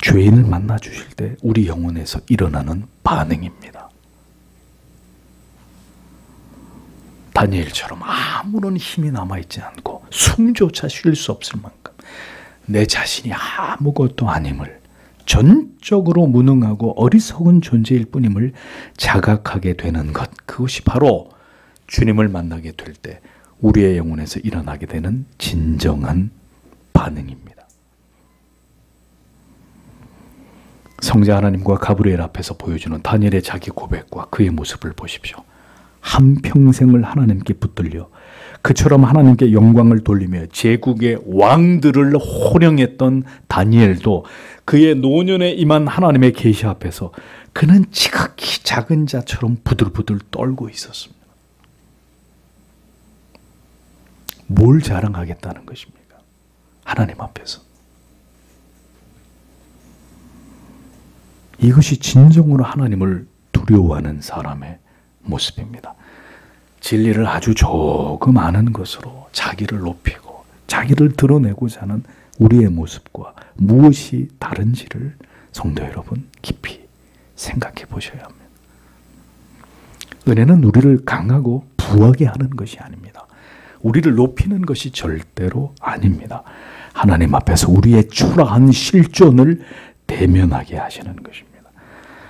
죄인을 만나 주실 때 우리 영혼에서 일어나는 반응입니다. 다니엘처럼 아무런 힘이 남아있지 않고 숨조차 쉴 수 없을 만큼 내 자신이 아무것도 아님을, 전적으로 무능하고 어리석은 존재일 뿐임을 자각하게 되는 것, 그것이 바로 주님을 만나게 될 때 우리의 영혼에서 일어나게 되는 진정한 반응입니다. 성자 하나님과 가브리엘 앞에서 보여주는 다니엘의 자기 고백과 그의 모습을 보십시오. 한평생을 하나님께 붙들려 그처럼 하나님께 영광을 돌리며 제국의 왕들을 호령했던 다니엘도 그의 노년에 임한 하나님의 계시 앞에서 그는 지극히 작은 자처럼 부들부들 떨고 있었습니다. 뭘 자랑하겠다는 것입니까? 하나님 앞에서. 이것이 진정으로 하나님을 두려워하는 사람의 모습입니다. 진리를 아주 조금 아는 것으로 자기를 높이고 자기를 드러내고자 하는 우리의 모습과 무엇이 다른지를 성도 여러분 깊이 생각해 보셔야 합니다. 은혜는 우리를 강하고 부하게 하는 것이 아닙니다. 우리를 높이는 것이 절대로 아닙니다. 하나님 앞에서 우리의 초라한 실존을 대면하게 하시는 것입니다.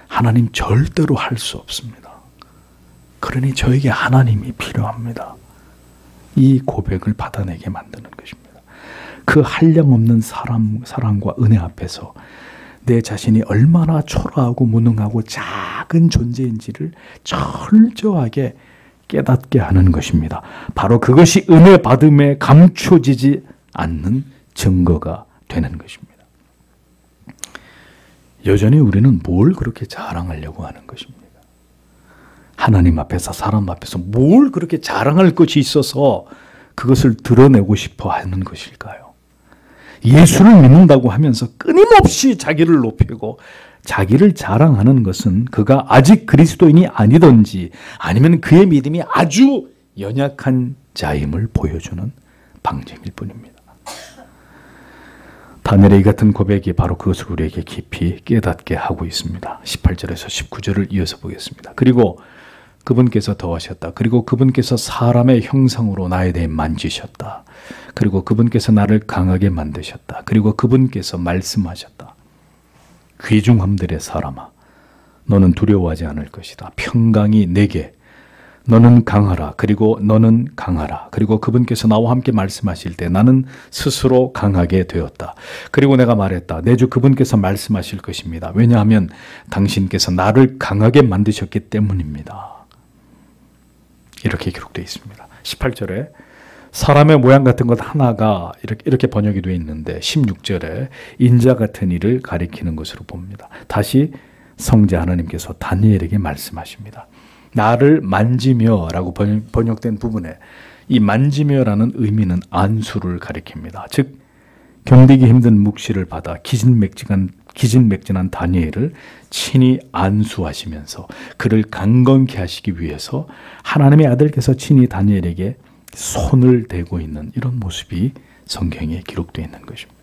하나님 절대로 할 수 없습니다. 그러니 저에게 하나님이 필요합니다. 이 고백을 받아내게 만드는 것입니다. 그 한량없는 사랑과 은혜 앞에서 내 자신이 얼마나 초라하고 무능하고 작은 존재인지를 철저하게 깨닫게 하는 것입니다. 바로 그것이 은혜 받음에 감춰지지 않는 증거가 되는 것입니다. 여전히 우리는 뭘 그렇게 자랑하려고 하는 것입니까? 하나님 앞에서 사람 앞에서 뭘 그렇게 자랑할 것이 있어서 그것을 드러내고 싶어 하는 것일까요? 예수를 믿는다고 하면서 끊임없이 자기를 높이고 자기를 자랑하는 것은 그가 아직 그리스도인이 아니든지 아니면 그의 믿음이 아주 연약한 자임을 보여주는 방증일 뿐입니다. 다니엘의 이 같은 고백이 바로 그것을 우리에게 깊이 깨닫게 하고 있습니다. 18절에서 19절을 이어서 보겠습니다. 그리고 그분께서 더하셨다. 그리고 그분께서 사람의 형상으로 나에 대해 만지셨다. 그리고 그분께서 나를 강하게 만드셨다. 그리고 그분께서 말씀하셨다. 귀중함들의 사람아, 너는 두려워하지 않을 것이다. 평강이 내게, 너는 강하라. 그리고 너는 강하라. 그리고 그분께서 나와 함께 말씀하실 때 나는 스스로 강하게 되었다. 그리고 내가 말했다. 내 주 그분께서 말씀하실 것입니다. 왜냐하면 당신께서 나를 강하게 만드셨기 때문입니다. 이렇게 기록되어 있습니다. 18절에 사람의 모양 같은 것 하나가 이렇게 번역이 되어 있는데 16절에 인자 같은 이를 가리키는 것으로 봅니다. 다시 성자 하나님께서 다니엘에게 말씀하십니다. 나를 만지며 라고 번역된 부분에 이 만지며라는 의미는 안수를 가리킵니다. 즉 견디기 힘든 묵시를 받아 기진맥진한 다니엘을 친히 안수하시면서 그를 강건케 하시기 위해서 하나님의 아들께서 친히 다니엘에게 손을 대고 있는 이런 모습이 성경에 기록되어 있는 것입니다.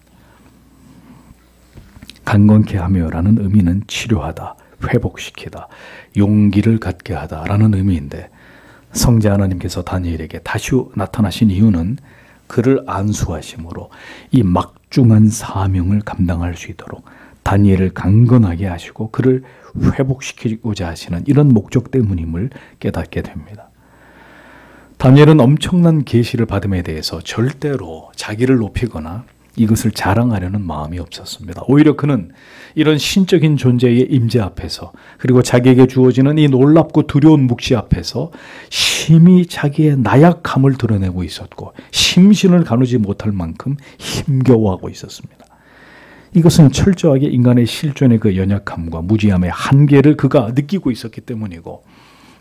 강건케 하며라는 의미는 치료하다, 회복시키다, 용기를 갖게 하다라는 의미인데 성자 하나님께서 다니엘에게 다시 나타나신 이유는 그를 안수하심으로 이 막중한 사명을 감당할 수 있도록 다니엘을 강건하게 하시고 그를 회복시키고자 하시는 이런 목적 때문임을 깨닫게 됩니다. 다니엘은 엄청난 계시를 받음에 대해서 절대로 자기를 높이거나 이것을 자랑하려는 마음이 없었습니다. 오히려 그는 이런 신적인 존재의 임재 앞에서 그리고 자기에게 주어지는 이 놀랍고 두려운 묵시 앞에서 심히 자기의 나약함을 드러내고 있었고 심신을 가누지 못할 만큼 힘겨워하고 있었습니다. 이것은 철저하게 인간의 실존의 그 연약함과 무지함의 한계를 그가 느끼고 있었기 때문이고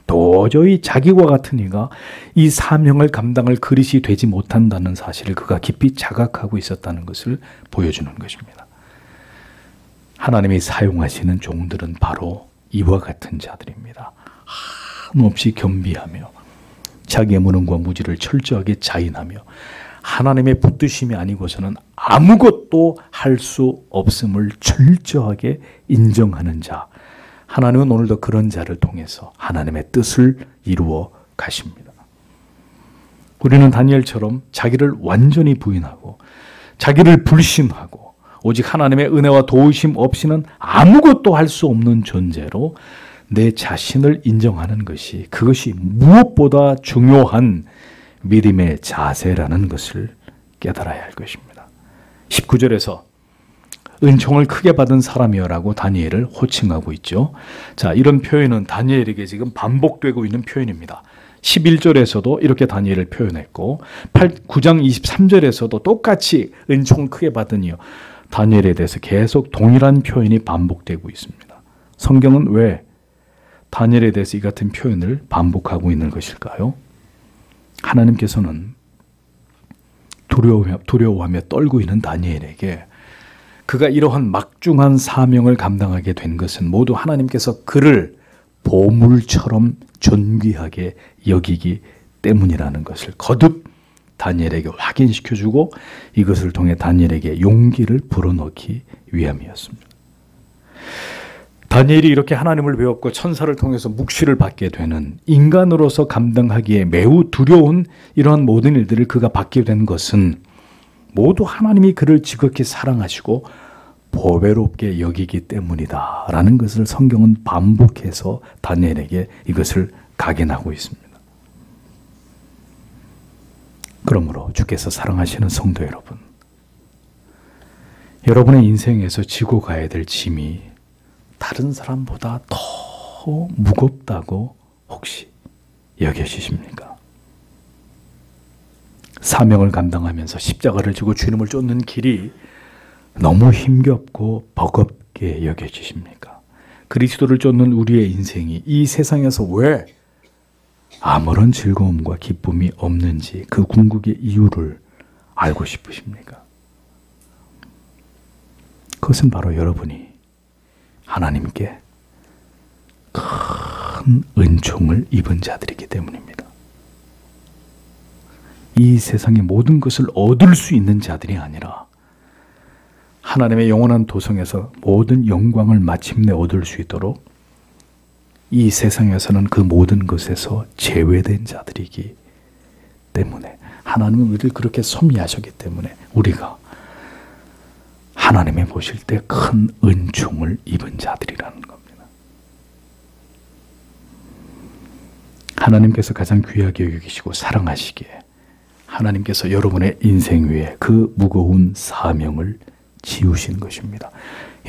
도저히 자기와 같은 이가 이 사명을 감당할 그릇이 되지 못한다는 사실을 그가 깊이 자각하고 있었다는 것을 보여주는 것입니다. 하나님이 사용하시는 종들은 바로 이와 같은 자들입니다. 한없이 겸비하며 자기의 무능과 무지를 철저하게 자인하며 하나님의 붙드심이 아니고서는 아무것도 할 수 없음을 철저하게 인정하는 자. 하나님은 오늘도 그런 자를 통해서 하나님의 뜻을 이루어 가십니다. 우리는 다니엘처럼 자기를 완전히 부인하고 자기를 불신하고 오직 하나님의 은혜와 도우심 없이는 아무것도 할 수 없는 존재로 내 자신을 인정하는 것이 그것이 무엇보다 중요한 믿음의 자세라는 것을 깨달아야 할 것입니다. 19절에서 은총을 크게 받은 사람이여라고 다니엘을 호칭하고 있죠. 자, 이런 표현은 다니엘에게 지금 반복되고 있는 표현입니다. 11절에서도 이렇게 다니엘을 표현했고 9장 23절에서도 똑같이 은총을 크게 받으니요. 다니엘에 대해서 계속 동일한 표현이 반복되고 있습니다. 성경은 왜 다니엘에 대해서 이 같은 표현을 반복하고 있는 것일까요? 하나님께서는 두려워하며 떨고 있는 다니엘에게 그가 이러한 막중한 사명을 감당하게 된 것은 모두 하나님께서 그를 보물처럼 존귀하게 여기기 때문이라는 것을 거듭 다니엘에게 확인시켜주고 이것을 통해 다니엘에게 용기를 불어넣기 위함이었습니다. 다니엘이 이렇게 하나님을 배웠고 천사를 통해서 묵시를 받게 되는 인간으로서 감당하기에 매우 두려운 이러한 모든 일들을 그가 받게 된 것은 모두 하나님이 그를 지극히 사랑하시고 보배롭게 여기기 때문이다 라는 것을 성경은 반복해서 다니엘에게 이것을 각인하고 있습니다. 그러므로 주께서 사랑하시는 성도 여러분, 여러분의 인생에서 지고 가야 될 짐이 다른 사람보다 더 무겁다고 혹시 여겨지십니까? 사명을 감당하면서 십자가를 지고 주님을 쫓는 길이 너무 힘겹고 버겁게 여겨지십니까? 그리스도를 쫓는 우리의 인생이 이 세상에서 왜 아무런 즐거움과 기쁨이 없는지 그 궁극의 이유를 알고 싶으십니까? 그것은 바로 여러분이 하나님께 큰 은총을 입은 자들이기 때문입니다. 이 세상의 모든 것을 얻을 수 있는 자들이 아니라 하나님의 영원한 도성에서 모든 영광을 마침내 얻을 수 있도록 이 세상에서는 그 모든 것에서 제외된 자들이기 때문에 하나님은 우리를 그렇게 섭리하셨기 때문에 우리가 하나님이 보실 때 큰 은총을 입은 자들이라는 겁니다. 하나님께서 가장 귀하게 여기시고 사랑하시기에 하나님께서 여러분의 인생 위에 그 무거운 사명을 지우신 것입니다.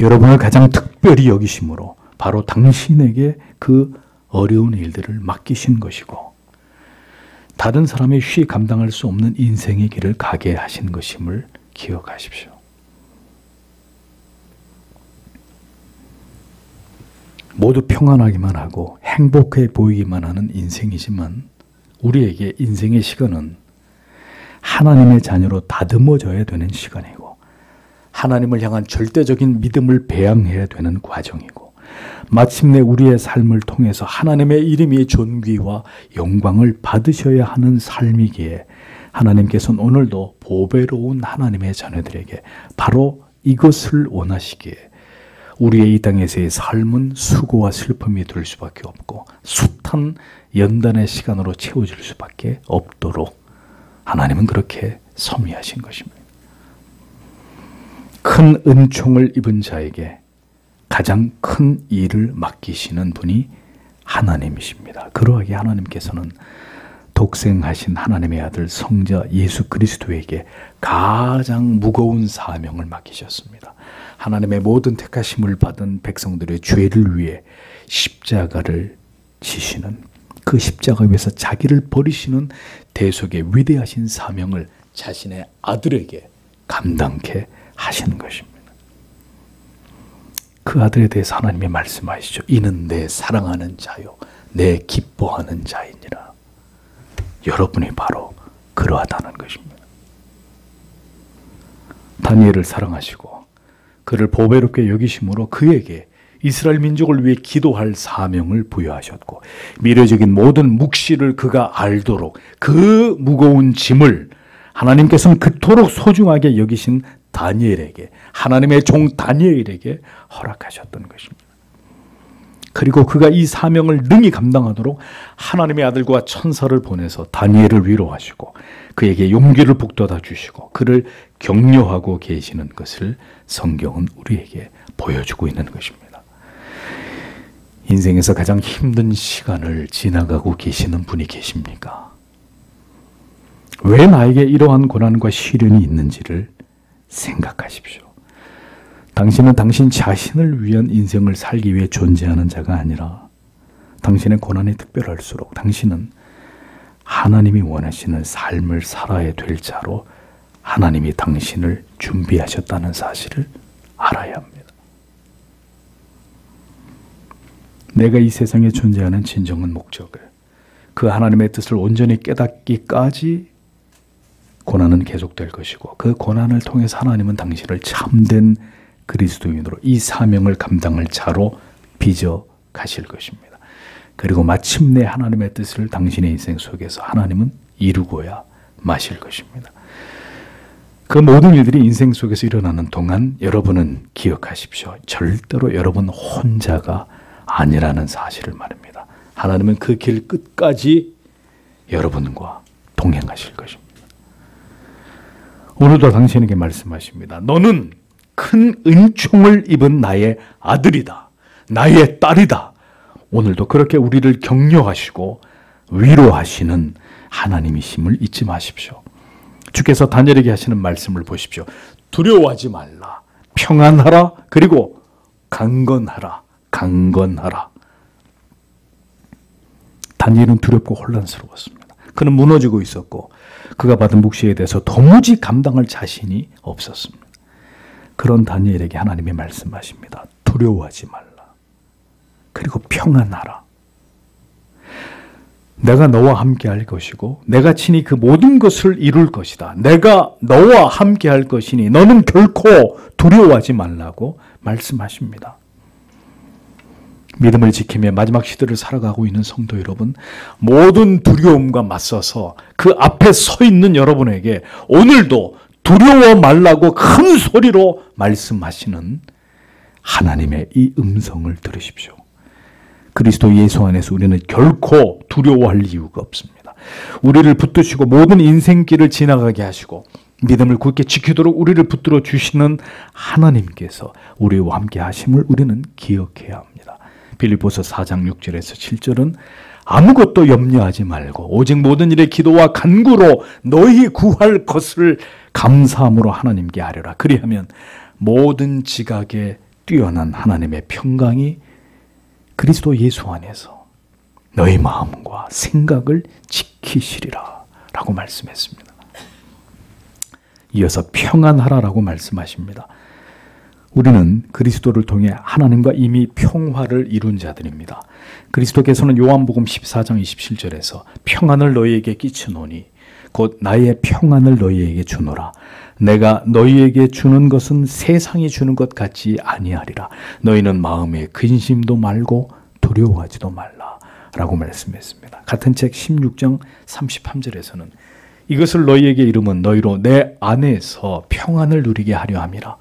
여러분을 가장 특별히 여기심으로 바로 당신에게 그 어려운 일들을 맡기신 것이고 다른 사람이 쉬이 감당할 수 없는 인생의 길을 가게 하신 것임을 기억하십시오. 모두 평안하기만 하고 행복해 보이기만 하는 인생이지만 우리에게 인생의 시간은 하나님의 자녀로 다듬어져야 되는 시간이고 하나님을 향한 절대적인 믿음을 배양해야 되는 과정이고 마침내 우리의 삶을 통해서 하나님의 이름의 존귀와 영광을 받으셔야 하는 삶이기에 하나님께서는 오늘도 보배로운 하나님의 자녀들에게 바로 이것을 원하시기에 우리의 이 땅에서의 삶은 수고와 슬픔이 될 수밖에 없고 숱한 큰 연단의 시간으로 채워질 수밖에 없도록 하나님은 그렇게 섭리하신 것입니다. 큰 은총을 입은 자에게 가장 큰 일을 맡기시는 분이 하나님이십니다. 그러하게 하나님께서는 독생하신 하나님의 아들 성자 예수 그리스도에게 가장 무거운 사명을 맡기셨습니다. 하나님의 모든 택하심을 받은 백성들의 죄를 위해 십자가를 지시는, 그 십자가 위에서 자기를 버리시는 대속의 위대하신 사명을 자신의 아들에게 감당케 하시는 것입니다. 그 아들에 대해서 하나님이 말씀하시죠. 이는 내 사랑하는 자요 내 기뻐하는 자이니라. 여러분이 바로 그러하다는 것입니다. 다니엘을 사랑하시고 그를 보배롭게 여기심으로 그에게 이스라엘 민족을 위해 기도할 사명을 부여하셨고, 미래적인 모든 묵시를 그가 알도록 그 무거운 짐을 하나님께서는 그토록 소중하게 여기신 다니엘에게, 하나님의 종 다니엘에게 허락하셨던 것입니다. 그리고 그가 이 사명을 능히 감당하도록 하나님의 아들과 천사를 보내서 다니엘을 위로하시고 그에게 용기를 북돋아 주시고 그를 격려하고 계시는 것을 성경은 우리에게 보여주고 있는 것입니다. 인생에서 가장 힘든 시간을 지나가고 계시는 분이 계십니까? 왜 나에게 이러한 고난과 시련이 있는지를 생각하십시오. 당신은 당신 자신을 위한 인생을 살기 위해 존재하는 자가 아니라 당신의 고난이 특별할수록 당신은 하나님이 원하시는 삶을 살아야 될 자로 하나님이 당신을 준비하셨다는 사실을 알아야 합니다. 내가 이 세상에 존재하는 진정한 목적을, 그 하나님의 뜻을 온전히 깨닫기까지 고난은 계속될 것이고, 그 고난을 통해서 하나님은 당신을 참된 그리스도인으로 이 사명을 감당할 자로 빚어 가실 것입니다. 그리고 마침내 하나님의 뜻을 당신의 인생 속에서 하나님은 이루고야 마실 것입니다. 그 모든 일들이 인생 속에서 일어나는 동안 여러분은 기억하십시오. 절대로 여러분 혼자가 아니라는 사실을 말입니다. 하나님은 그 길 끝까지 여러분과 동행하실 것입니다. 오늘도 당신에게 말씀하십니다. 너는 큰 은총을 입은 나의 아들이다. 나의 딸이다. 오늘도 그렇게 우리를 격려하시고 위로하시는 하나님이심을 잊지 마십시오. 주께서 다니엘에게 하시는 말씀을 보십시오. 두려워하지 말라. 평안하라. 그리고 강건하라. 강건하라. 다니엘은 두렵고 혼란스러웠습니다. 그는 무너지고 있었고 그가 받은 묵시에 대해서 도무지 감당할 자신이 없었습니다. 그런 다니엘에게 하나님이 말씀하십니다. 두려워하지 말라. 그리고 평안하라. 내가 너와 함께 할 것이고 내가 친히 그 모든 것을 이룰 것이다. 내가 너와 함께 할 것이니 너는 결코 두려워하지 말라고 말씀하십니다. 믿음을 지키며 마지막 시대를 살아가고 있는 성도 여러분, 모든 두려움과 맞서서 그 앞에 서 있는 여러분에게 오늘도 두려워 말라고 큰 소리로 말씀하시는 하나님의 이 음성을 들으십시오. 그리스도 예수 안에서 우리는 결코 두려워할 이유가 없습니다. 우리를 붙드시고 모든 인생길을 지나가게 하시고 믿음을 굳게 지키도록 우리를 붙들어 주시는 하나님께서 우리와 함께 하심을 우리는 기억해야 합니다. 빌립보서 4장 6절에서 7절은 아무것도 염려하지 말고 오직 모든 일에 기도와 간구로 너희 구할 것을 감사함으로 하나님께 아뢰라. 그리하면 모든 지각에 뛰어난 하나님의 평강이 그리스도 예수 안에서 너희 마음과 생각을 지키시리라 라고 말씀했습니다. 이어서 평안하라라고 말씀하십니다. 우리는 그리스도를 통해 하나님과 이미 평화를 이룬 자들입니다. 그리스도께서는 요한복음 14장 27절에서 평안을 너희에게 끼치노니 곧 나의 평안을 너희에게 주노라. 내가 너희에게 주는 것은 세상이 주는 것 같지 아니하리라. 너희는 마음에 근심도 말고 두려워하지도 말라 라고 말씀했습니다. 같은 책 16장 33절에서는 이것을 너희에게 이름은 너희로 내 안에서 평안을 누리게 하려 함이라.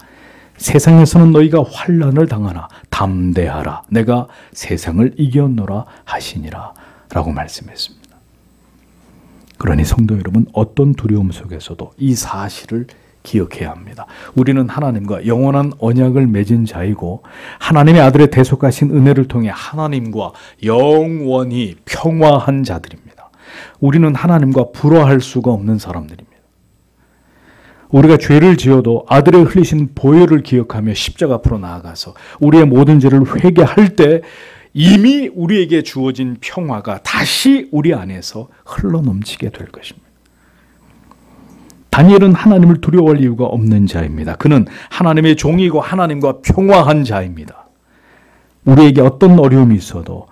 세상에서는 너희가 환난을 당하나 담대하라. 내가 세상을 이겼노라 하시니라 라고 말씀했습니다. 그러니 성도 여러분, 어떤 두려움 속에서도 이 사실을 기억해야 합니다. 우리는 하나님과 영원한 언약을 맺은 자이고 하나님의 아들의 대속하신 은혜를 통해 하나님과 영원히 평화한 자들입니다. 우리는 하나님과 불화할 수가 없는 사람들입니다. 우리가 죄를 지어도 아들의 흘리신 보혈을 기억하며 십자가 앞으로 나아가서 우리의 모든 죄를 회개할 때 이미 우리에게 주어진 평화가 다시 우리 안에서 흘러넘치게 될 것입니다. 다니엘은 하나님을 두려워할 이유가 없는 자입니다. 그는 하나님의 종이고 하나님과 평화한 자입니다. 우리에게 어떤 어려움이 있어도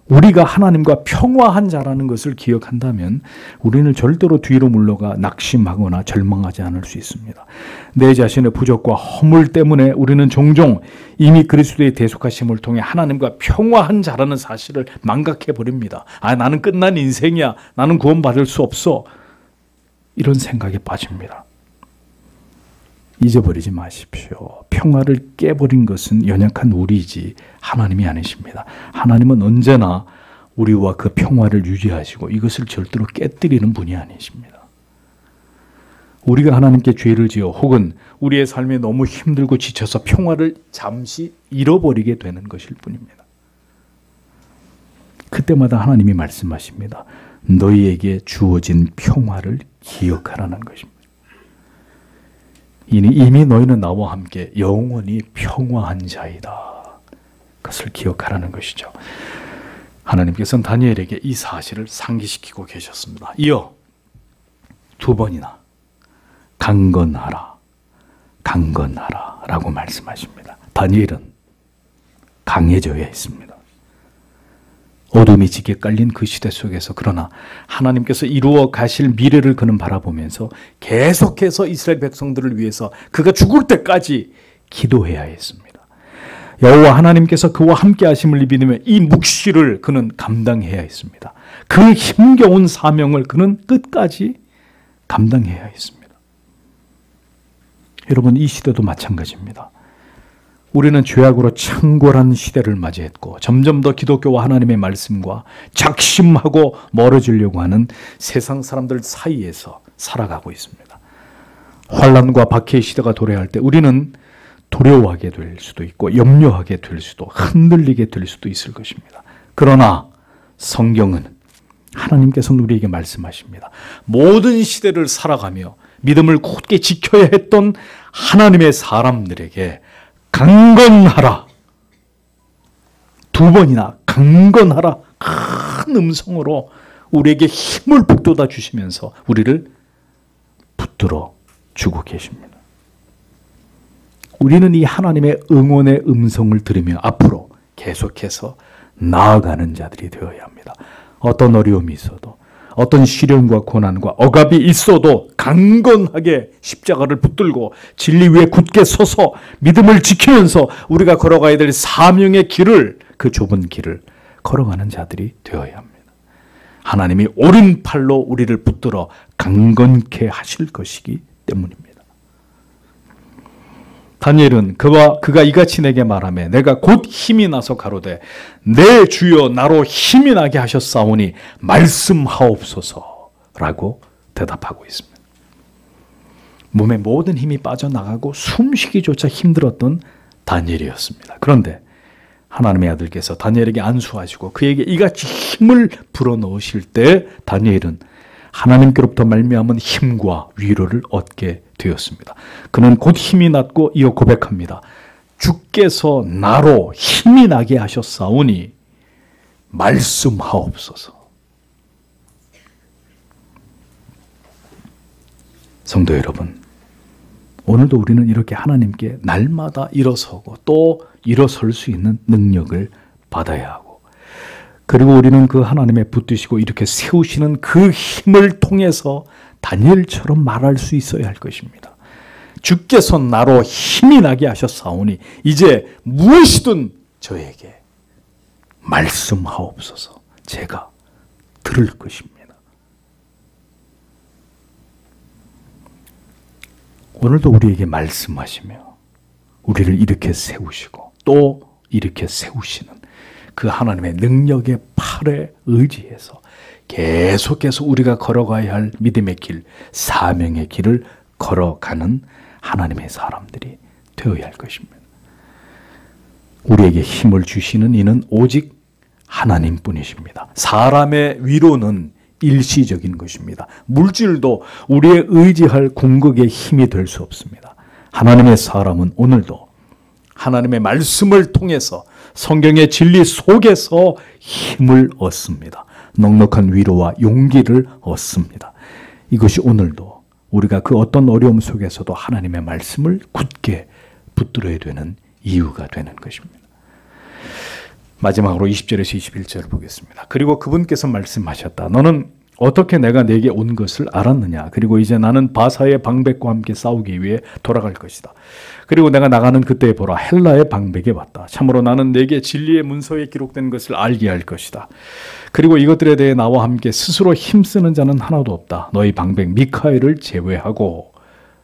우리가 하나님과 평화한 자라는 것을 기억한다면 우리는 절대로 뒤로 물러가 낙심하거나 절망하지 않을 수 있습니다. 내 자신의 부족과 허물 때문에 우리는 종종 이미 그리스도의 대속하심을 통해 하나님과 평화한 자라는 사실을 망각해버립니다. 나는 끝난 인생이야. 나는 구원받을 수 없어. 이런 생각에 빠집니다. 잊어버리지 마십시오. 평화를 깨버린 것은 연약한 우리이지 하나님이 아니십니다. 하나님은 언제나 우리와 그 평화를 유지하시고 이것을 절대로 깨뜨리는 분이 아니십니다. 우리가 하나님께 죄를 지어 혹은 우리의 삶이 너무 힘들고 지쳐서 평화를 잠시 잃어버리게 되는 것일 뿐입니다. 그때마다 하나님이 말씀하십니다. 너희에게 주어진 평화를 기억하라는 것입니다. 이미 너희는 나와 함께 영원히 평화한 자이다. 그것을 기억하라는 것이죠. 하나님께서는 다니엘에게 이 사실을 상기시키고 계셨습니다. 이어 두 번이나 강건하라, 강건하라 라고 말씀하십니다. 다니엘은 강해져야 했습니다. 어둠이 짙게 깔린 그 시대 속에서 그러나 하나님께서 이루어 가실 미래를 그는 바라보면서 계속해서 이스라엘 백성들을 위해서 그가 죽을 때까지 기도해야 했습니다. 여호와 하나님께서 그와 함께 하심을 믿으며 이 묵시를 그는 감당해야 했습니다. 그 힘겨운 사명을 그는 끝까지 감당해야 했습니다. 여러분, 이 시대도 마찬가지입니다. 우리는 죄악으로 창궐한 시대를 맞이했고 점점 더 기독교와 하나님의 말씀과 작심하고 멀어지려고 하는 세상 사람들 사이에서 살아가고 있습니다. 환난과 박해의 시대가 도래할 때 우리는 두려워하게 될 수도 있고 염려하게 될 수도 흔들리게 될 수도 있을 것입니다. 그러나 성경은 하나님께서는 우리에게 말씀하십니다. 모든 시대를 살아가며 믿음을 굳게 지켜야 했던 하나님의 사람들에게 강건하라. 두 번이나 강건하라. 큰 음성으로 우리에게 힘을 북돋아 주시면서 우리를 붙들어 주고 계십니다. 우리는 이 하나님의 응원의 음성을 들으며 앞으로 계속해서 나아가는 자들이 되어야 합니다. 어떤 어려움이 있어도 어떤 시련과 고난과 억압이 있어도 강건하게 십자가를 붙들고 진리 위에 굳게 서서 믿음을 지키면서 우리가 걸어가야 될 사명의 길을, 그 좁은 길을 걸어가는 자들이 되어야 합니다. 하나님이 오른팔로 우리를 붙들어 강건케 하실 것이기 때문입니다. 다니엘은 그가 이같이 내게 말하며 내가 곧 힘이 나서 가로되 내 주여 나로 힘이 나게 하셨사오니 말씀하옵소서라고 대답하고 있습니다. 몸에 모든 힘이 빠져나가고 숨쉬기조차 힘들었던 다니엘이었습니다. 그런데 하나님의 아들께서 다니엘에게 안수하시고 그에게 이같이 힘을 불어넣으실 때 다니엘은 하나님께로부터 말미암은 힘과 위로를 얻게 되었습니다. 그는 곧 힘이 났고 이어 고백합니다. 주께서 나로 힘이 나게 하셨사오니 말씀하옵소서. 성도 여러분, 오늘도 우리는 이렇게 하나님께 날마다 일어서고 또 일어설 수 있는 능력을 받아야 하고, 그리고 우리는 그 하나님의 붙드시고 이렇게 세우시는 그 힘을 통해서 다니엘처럼 말할 수 있어야 할 것입니다. 주께서 나로 힘이 나게 하셨사오니 이제 무엇이든 저에게 말씀하옵소서. 제가 들을 것입니다. 오늘도 우리에게 말씀하시며 우리를 이렇게 세우시고 또 이렇게 세우시는 그 하나님의 능력의 팔에 의지해서 계속해서 우리가 걸어가야 할 믿음의 길, 사명의 길을 걸어가는 하나님의 사람들이 되어야 할 것입니다. 우리에게 힘을 주시는 이는 오직 하나님뿐이십니다. 사람의 위로는 일시적인 것입니다. 물질도 우리의 의지할 궁극의 힘이 될 수 없습니다. 하나님의 사람은 오늘도 하나님의 말씀을 통해서 성경의 진리 속에서 힘을 얻습니다. 넉넉한 위로와 용기를 얻습니다. 이것이 오늘도 우리가 그 어떤 어려움 속에서도 하나님의 말씀을 굳게 붙들어야 되는 이유가 되는 것입니다. 마지막으로 20절에서 21절을 보겠습니다. 그리고 그분께서 말씀하셨다. 너는 어떻게 내가 내게 온 것을 알았느냐? 그리고 이제 나는 바사의 방백과 함께 싸우기 위해 돌아갈 것이다. 그리고 내가 나가는 그때 보라 헬라의 방백에 왔다. 참으로 나는 내게 진리의 문서에 기록된 것을 알게 할 것이다. 그리고 이것들에 대해 나와 함께 스스로 힘쓰는 자는 하나도 없다. 너희 방백 미카엘을 제외하고.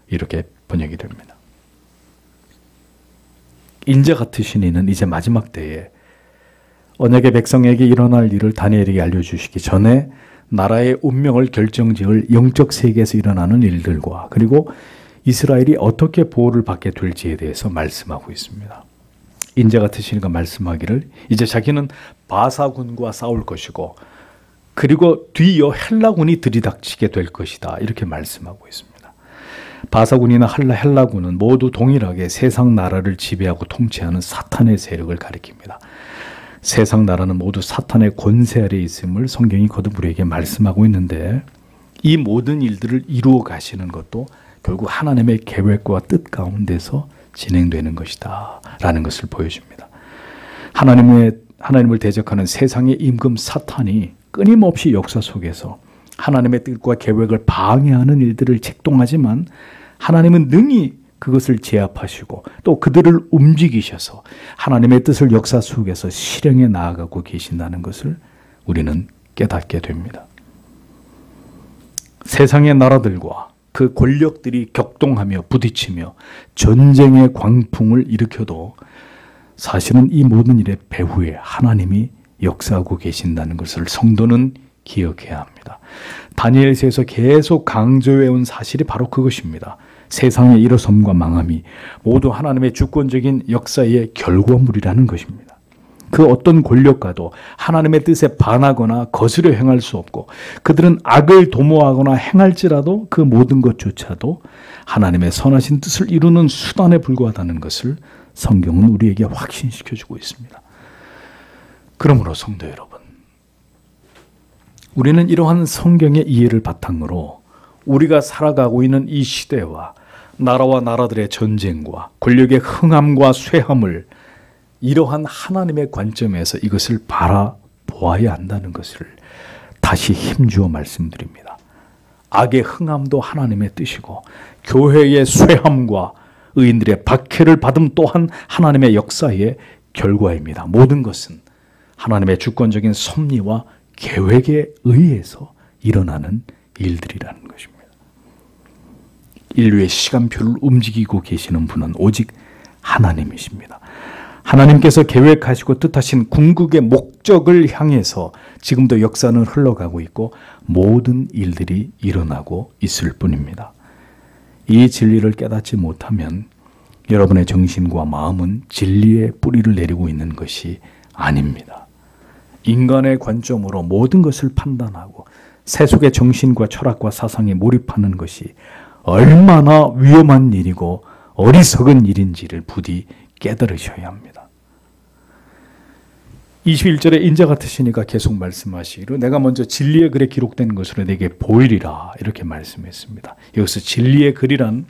이렇게 번역이 됩니다. 인자 같으신 이는 이제 마지막 때에 언약의 백성에게 일어날 일을 다니엘에게 알려주시기 전에 나라의 운명을 결정지을 영적 세계에서 일어나는 일들과 그리고 이스라엘이 어떻게 보호를 받게 될지에 대해서 말씀하고 있습니다. 인자 같으신 이가 말씀하기를 이제 자기는 바사군과 싸울 것이고 그리고 뒤이어 헬라군이 들이닥치게 될 것이다. 이렇게 말씀하고 있습니다. 바사군이나 헬라군은 모두 동일하게 세상 나라를 지배하고 통치하는 사탄의 세력을 가리킵니다. 세상 나라는 모두 사탄의 권세 아래에 있음을 성경이 거듭 우리에게 말씀하고 있는데 이 모든 일들을 이루어 가시는 것도 결국 하나님의 계획과 뜻 가운데서 진행되는 것이다 라는 것을 보여줍니다. 하나님을 대적하는 세상의 임금 사탄이 끊임없이 역사 속에서 하나님의 뜻과 계획을 방해하는 일들을 책동하지만 하나님은 능히 그것을 제압하시고 또 그들을 움직이셔서 하나님의 뜻을 역사 속에서 실행해 나아가고 계신다는 것을 우리는 깨닫게 됩니다. 세상의 나라들과 그 권력들이 격동하며 부딪히며 전쟁의 광풍을 일으켜도 사실은 이 모든 일의 배후에 하나님이 역사하고 계신다는 것을 성도는 기억해야 합니다. 다니엘서에서 계속 강조해온 사실이 바로 그것입니다. 세상의 일어섬과 망함이 모두 하나님의 주권적인 역사의 결과물이라는 것입니다. 그 어떤 권력가도 하나님의 뜻에 반하거나 거스려 행할 수 없고 그들은 악을 도모하거나 행할지라도 그 모든 것조차도 하나님의 선하신 뜻을 이루는 수단에 불과하다는 것을 성경은 우리에게 확신시켜주고 있습니다. 그러므로 성도 여러분, 우리는 이러한 성경의 이해를 바탕으로 우리가 살아가고 있는 이 시대와 나라와 나라들의 전쟁과 권력의 흥함과 쇠함을 이러한 하나님의 관점에서 이것을 바라보아야 한다는 것을 다시 힘주어 말씀드립니다. 악의 흥함도 하나님의 뜻이고 교회의 쇠함과 의인들의 박해를 받음 또한 하나님의 역사의 결과입니다. 모든 것은 하나님의 주권적인 섭리와 계획에 의해서 일어나는 일들이라는 것입니다. 인류의 시간표를 움직이고 계시는 분은 오직 하나님이십니다. 하나님께서 계획하시고 뜻하신 궁극의 목적을 향해서 지금도 역사는 흘러가고 있고 모든 일들이 일어나고 있을 뿐입니다. 이 진리를 깨닫지 못하면 여러분의 정신과 마음은 진리의 뿌리를 내리고 있는 것이 아닙니다. 인간의 관점으로 모든 것을 판단하고 세속의 정신과 철학과 사상에 몰입하는 것이 얼마나 위험한 일이고 어리석은 일인지를 부디 깨달으셔야 합니다. 21절에 인자 같으시니가 계속 말씀하시기를 내가 먼저 진리의 글에 기록된 것으로 내게 보이리라 이렇게 말씀했습니다. 여기서 진리의 글이란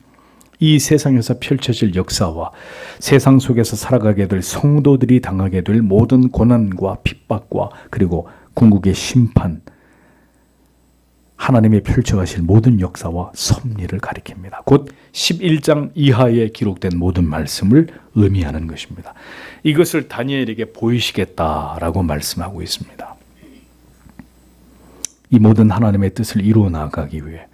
이 세상에서 펼쳐질 역사와 세상 속에서 살아가게 될 성도들이 당하게 될 모든 고난과 핍박과 그리고 궁극의 심판, 하나님이 펼쳐가실 모든 역사와 섭리를 가리킵니다. 곧 11장 이하에 기록된 모든 말씀을 의미하는 것입니다. 이것을 다니엘에게 보이시겠다라고 말씀하고 있습니다. 이 모든 하나님의 뜻을 이루어 나가기 위해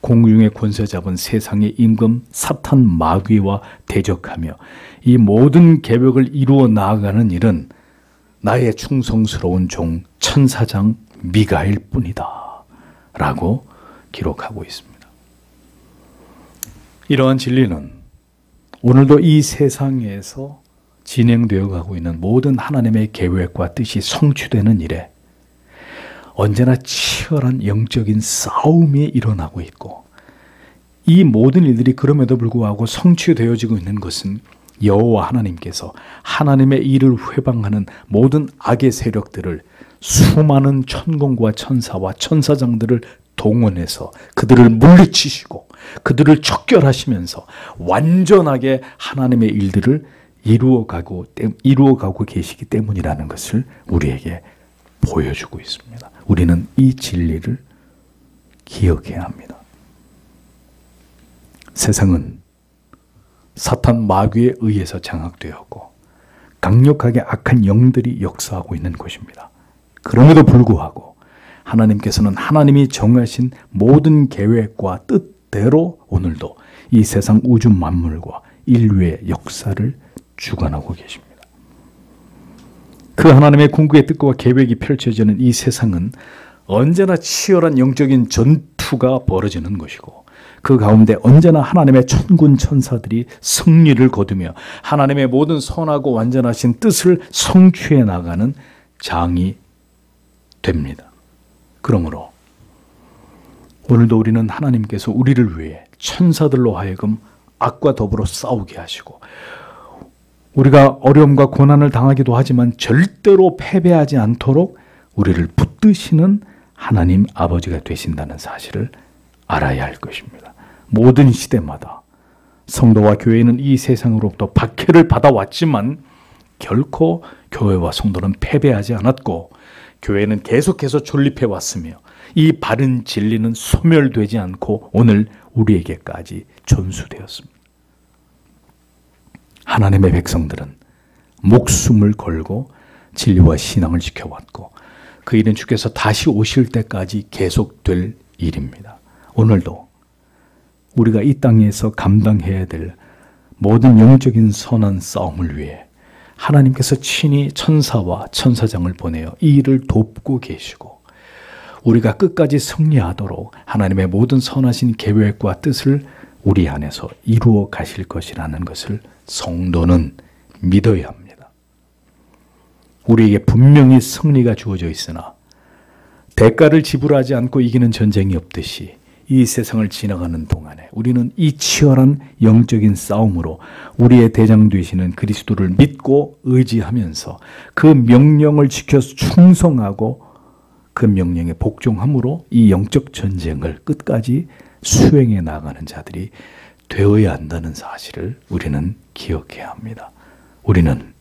공중의 권세 잡은 세상의 임금 사탄 마귀와 대적하며 이 모든 계획을 이루어 나아가는 일은 나의 충성스러운 종 천사장 미가엘 뿐이다 라고 기록하고 있습니다. 이러한 진리는 오늘도 이 세상에서 진행되어 가고 있는 모든 하나님의 계획과 뜻이 성취되는 일에 언제나 치열한 영적인 싸움이 일어나고 있고, 이 모든 일들이 그럼에도 불구하고 성취되어지고 있는 것은 여호와 하나님께서 하나님의 일을 회방하는 모든 악의 세력들을 수많은 천군과 천사와 천사장들을 동원해서 그들을 물리치시고 그들을 척결하시면서 완전하게 하나님의 일들을 이루어가고 계시기 때문이라는 것을 우리에게 보여주고 있습니다. 우리는 이 진리를 기억해야 합니다. 세상은 사탄 마귀에 의해서 장악되었고 강력하게 악한 영들이 역사하고 있는 곳입니다. 그럼에도 불구하고 하나님께서는 하나님이 정하신 모든 계획과 뜻대로 오늘도 이 세상 우주 만물과 인류의 역사를 주관하고 계십니다. 그 하나님의 궁극의 뜻과 계획이 펼쳐지는 이 세상은 언제나 치열한 영적인 전투가 벌어지는 것이고, 그 가운데 언제나 하나님의 천군 천사들이 승리를 거두며 하나님의 모든 선하고 완전하신 뜻을 성취해 나가는 장이 됩니다. 그러므로 오늘도 우리는 하나님께서 우리를 위해 천사들로 하여금 악과 더불어 싸우게 하시고, 우리가 어려움과 고난을 당하기도 하지만 절대로 패배하지 않도록 우리를 붙드시는 하나님 아버지가 되신다는 사실을 알아야 할 것입니다. 모든 시대마다 성도와 교회는 이 세상으로부터 박해를 받아왔지만 결코 교회와 성도는 패배하지 않았고, 교회는 계속해서 존립해 왔으며 이 바른 진리는 소멸되지 않고 오늘 우리에게까지 전수되었습니다. 하나님의 백성들은 목숨을 걸고 진리와 신앙을 지켜왔고, 그 일은 주께서 다시 오실 때까지 계속될 일입니다. 오늘도 우리가 이 땅에서 감당해야 될 모든 영적인 선한 싸움을 위해 하나님께서 친히 천사와 천사장을 보내어 이 일을 돕고 계시고, 우리가 끝까지 승리하도록 하나님의 모든 선하신 계획과 뜻을 우리 안에서 이루어 가실 것이라는 것을 성도는 믿어야 합니다. 우리에게 분명히 승리가 주어져 있으나 대가를 지불하지 않고 이기는 전쟁이 없듯이 이 세상을 지나가는 동안에 우리는 이 치열한 영적인 싸움으로 우리의 대장 되시는 그리스도를 믿고 의지하면서 그 명령을 지켜서 충성하고 그 명령에 복종함으로 이 영적 전쟁을 끝까지 수행해 나가는 자들이 되어야 한다는 사실을 우리는 기억해야 합니다. 우리는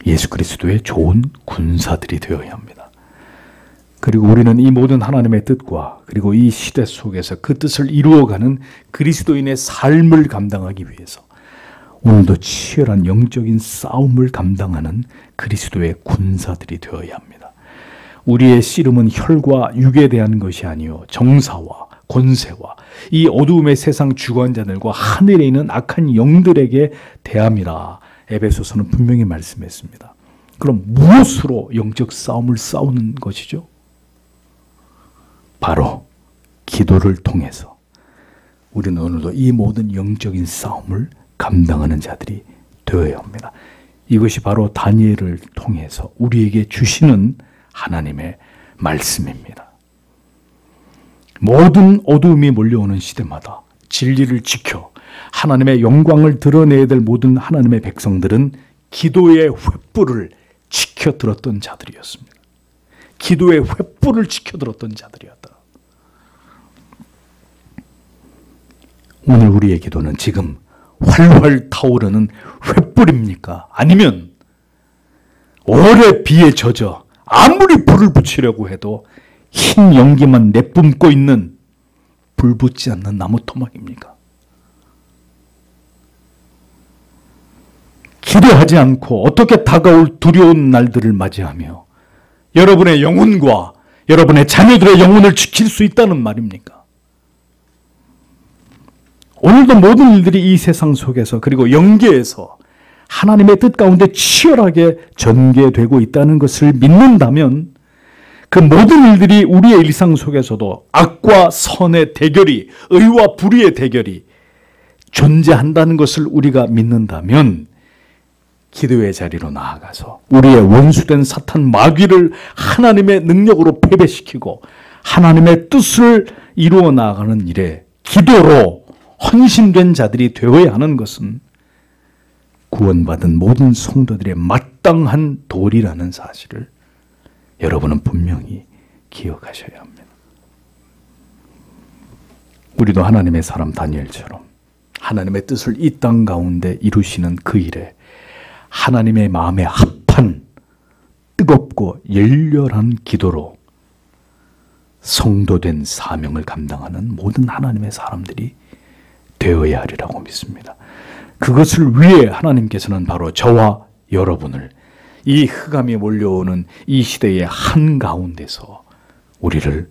예수 그리스도의 좋은 군사들이 되어야 합니다. 그리고 우리는 이 모든 하나님의 뜻과 그리고 이 시대 속에서 그 뜻을 이루어가는 그리스도인의 삶을 감당하기 위해서 오늘도 치열한 영적인 싸움을 감당하는 그리스도의 군사들이 되어야 합니다. 우리의 씨름은 혈과 육에 대한 것이 아니요 정사와 권세와 이 어두움의 세상 주관자들과 하늘에 있는 악한 영들에게 대함이라 에베소서는 분명히 말씀했습니다. 그럼 무엇으로 영적 싸움을 싸우는 것이죠? 바로 기도를 통해서 우리는 오늘도 이 모든 영적인 싸움을 감당하는 자들이 되어야 합니다. 이것이 바로 다니엘을 통해서 우리에게 주시는 하나님의 말씀입니다. 모든 어두움이 몰려오는 시대마다 진리를 지켜 하나님의 영광을 드러내야 될 모든 하나님의 백성들은 기도의 횃불을 지켜들었던 자들이었습니다. 기도의 횃불을 지켜들었던 자들이었다. 오늘 우리의 기도는 지금 활활 타오르는 횃불입니까? 아니면 오래 비에 젖어 아무리 불을 붙이려고 해도 흰 연기만 내뿜고 있는 불붙지 않는 나무 토막입니까? 기도하지 않고 어떻게 다가올 두려운 날들을 맞이하며 여러분의 영혼과 여러분의 자녀들의 영혼을 지킬 수 있다는 말입니까? 오늘도 모든 일들이 이 세상 속에서 그리고 영계에서 하나님의 뜻 가운데 치열하게 전개되고 있다는 것을 믿는다면 그 모든 일들이 우리의 일상 속에서도 악과 선의 대결이, 의와 불의의 대결이 존재한다는 것을 우리가 믿는다면 기도의 자리로 나아가서 우리의 원수된 사탄 마귀를 하나님의 능력으로 패배시키고 하나님의 뜻을 이루어 나아가는 일에 기도로 헌신된 자들이 되어야 하는 것은 구원받은 모든 성도들의 마땅한 도리라는 사실을 여러분은 분명히 기억하셔야 합니다. 우리도 하나님의 사람 다니엘처럼 하나님의 뜻을 이 땅 가운데 이루시는 그 일에 하나님의 마음에 합한 뜨겁고 열렬한 기도로 성도된 사명을 감당하는 모든 하나님의 사람들이 되어야 하리라고 믿습니다. 그것을 위해 하나님께서는 바로 저와 여러분을 이 흑암이 몰려오는 이 시대의 한가운데서 우리를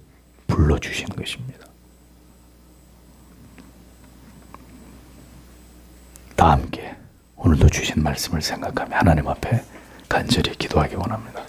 불러주신 것입니다. 다 함께 오늘도 주신 말씀을 생각하며 하나님 앞에 간절히 기도하기 원합니다.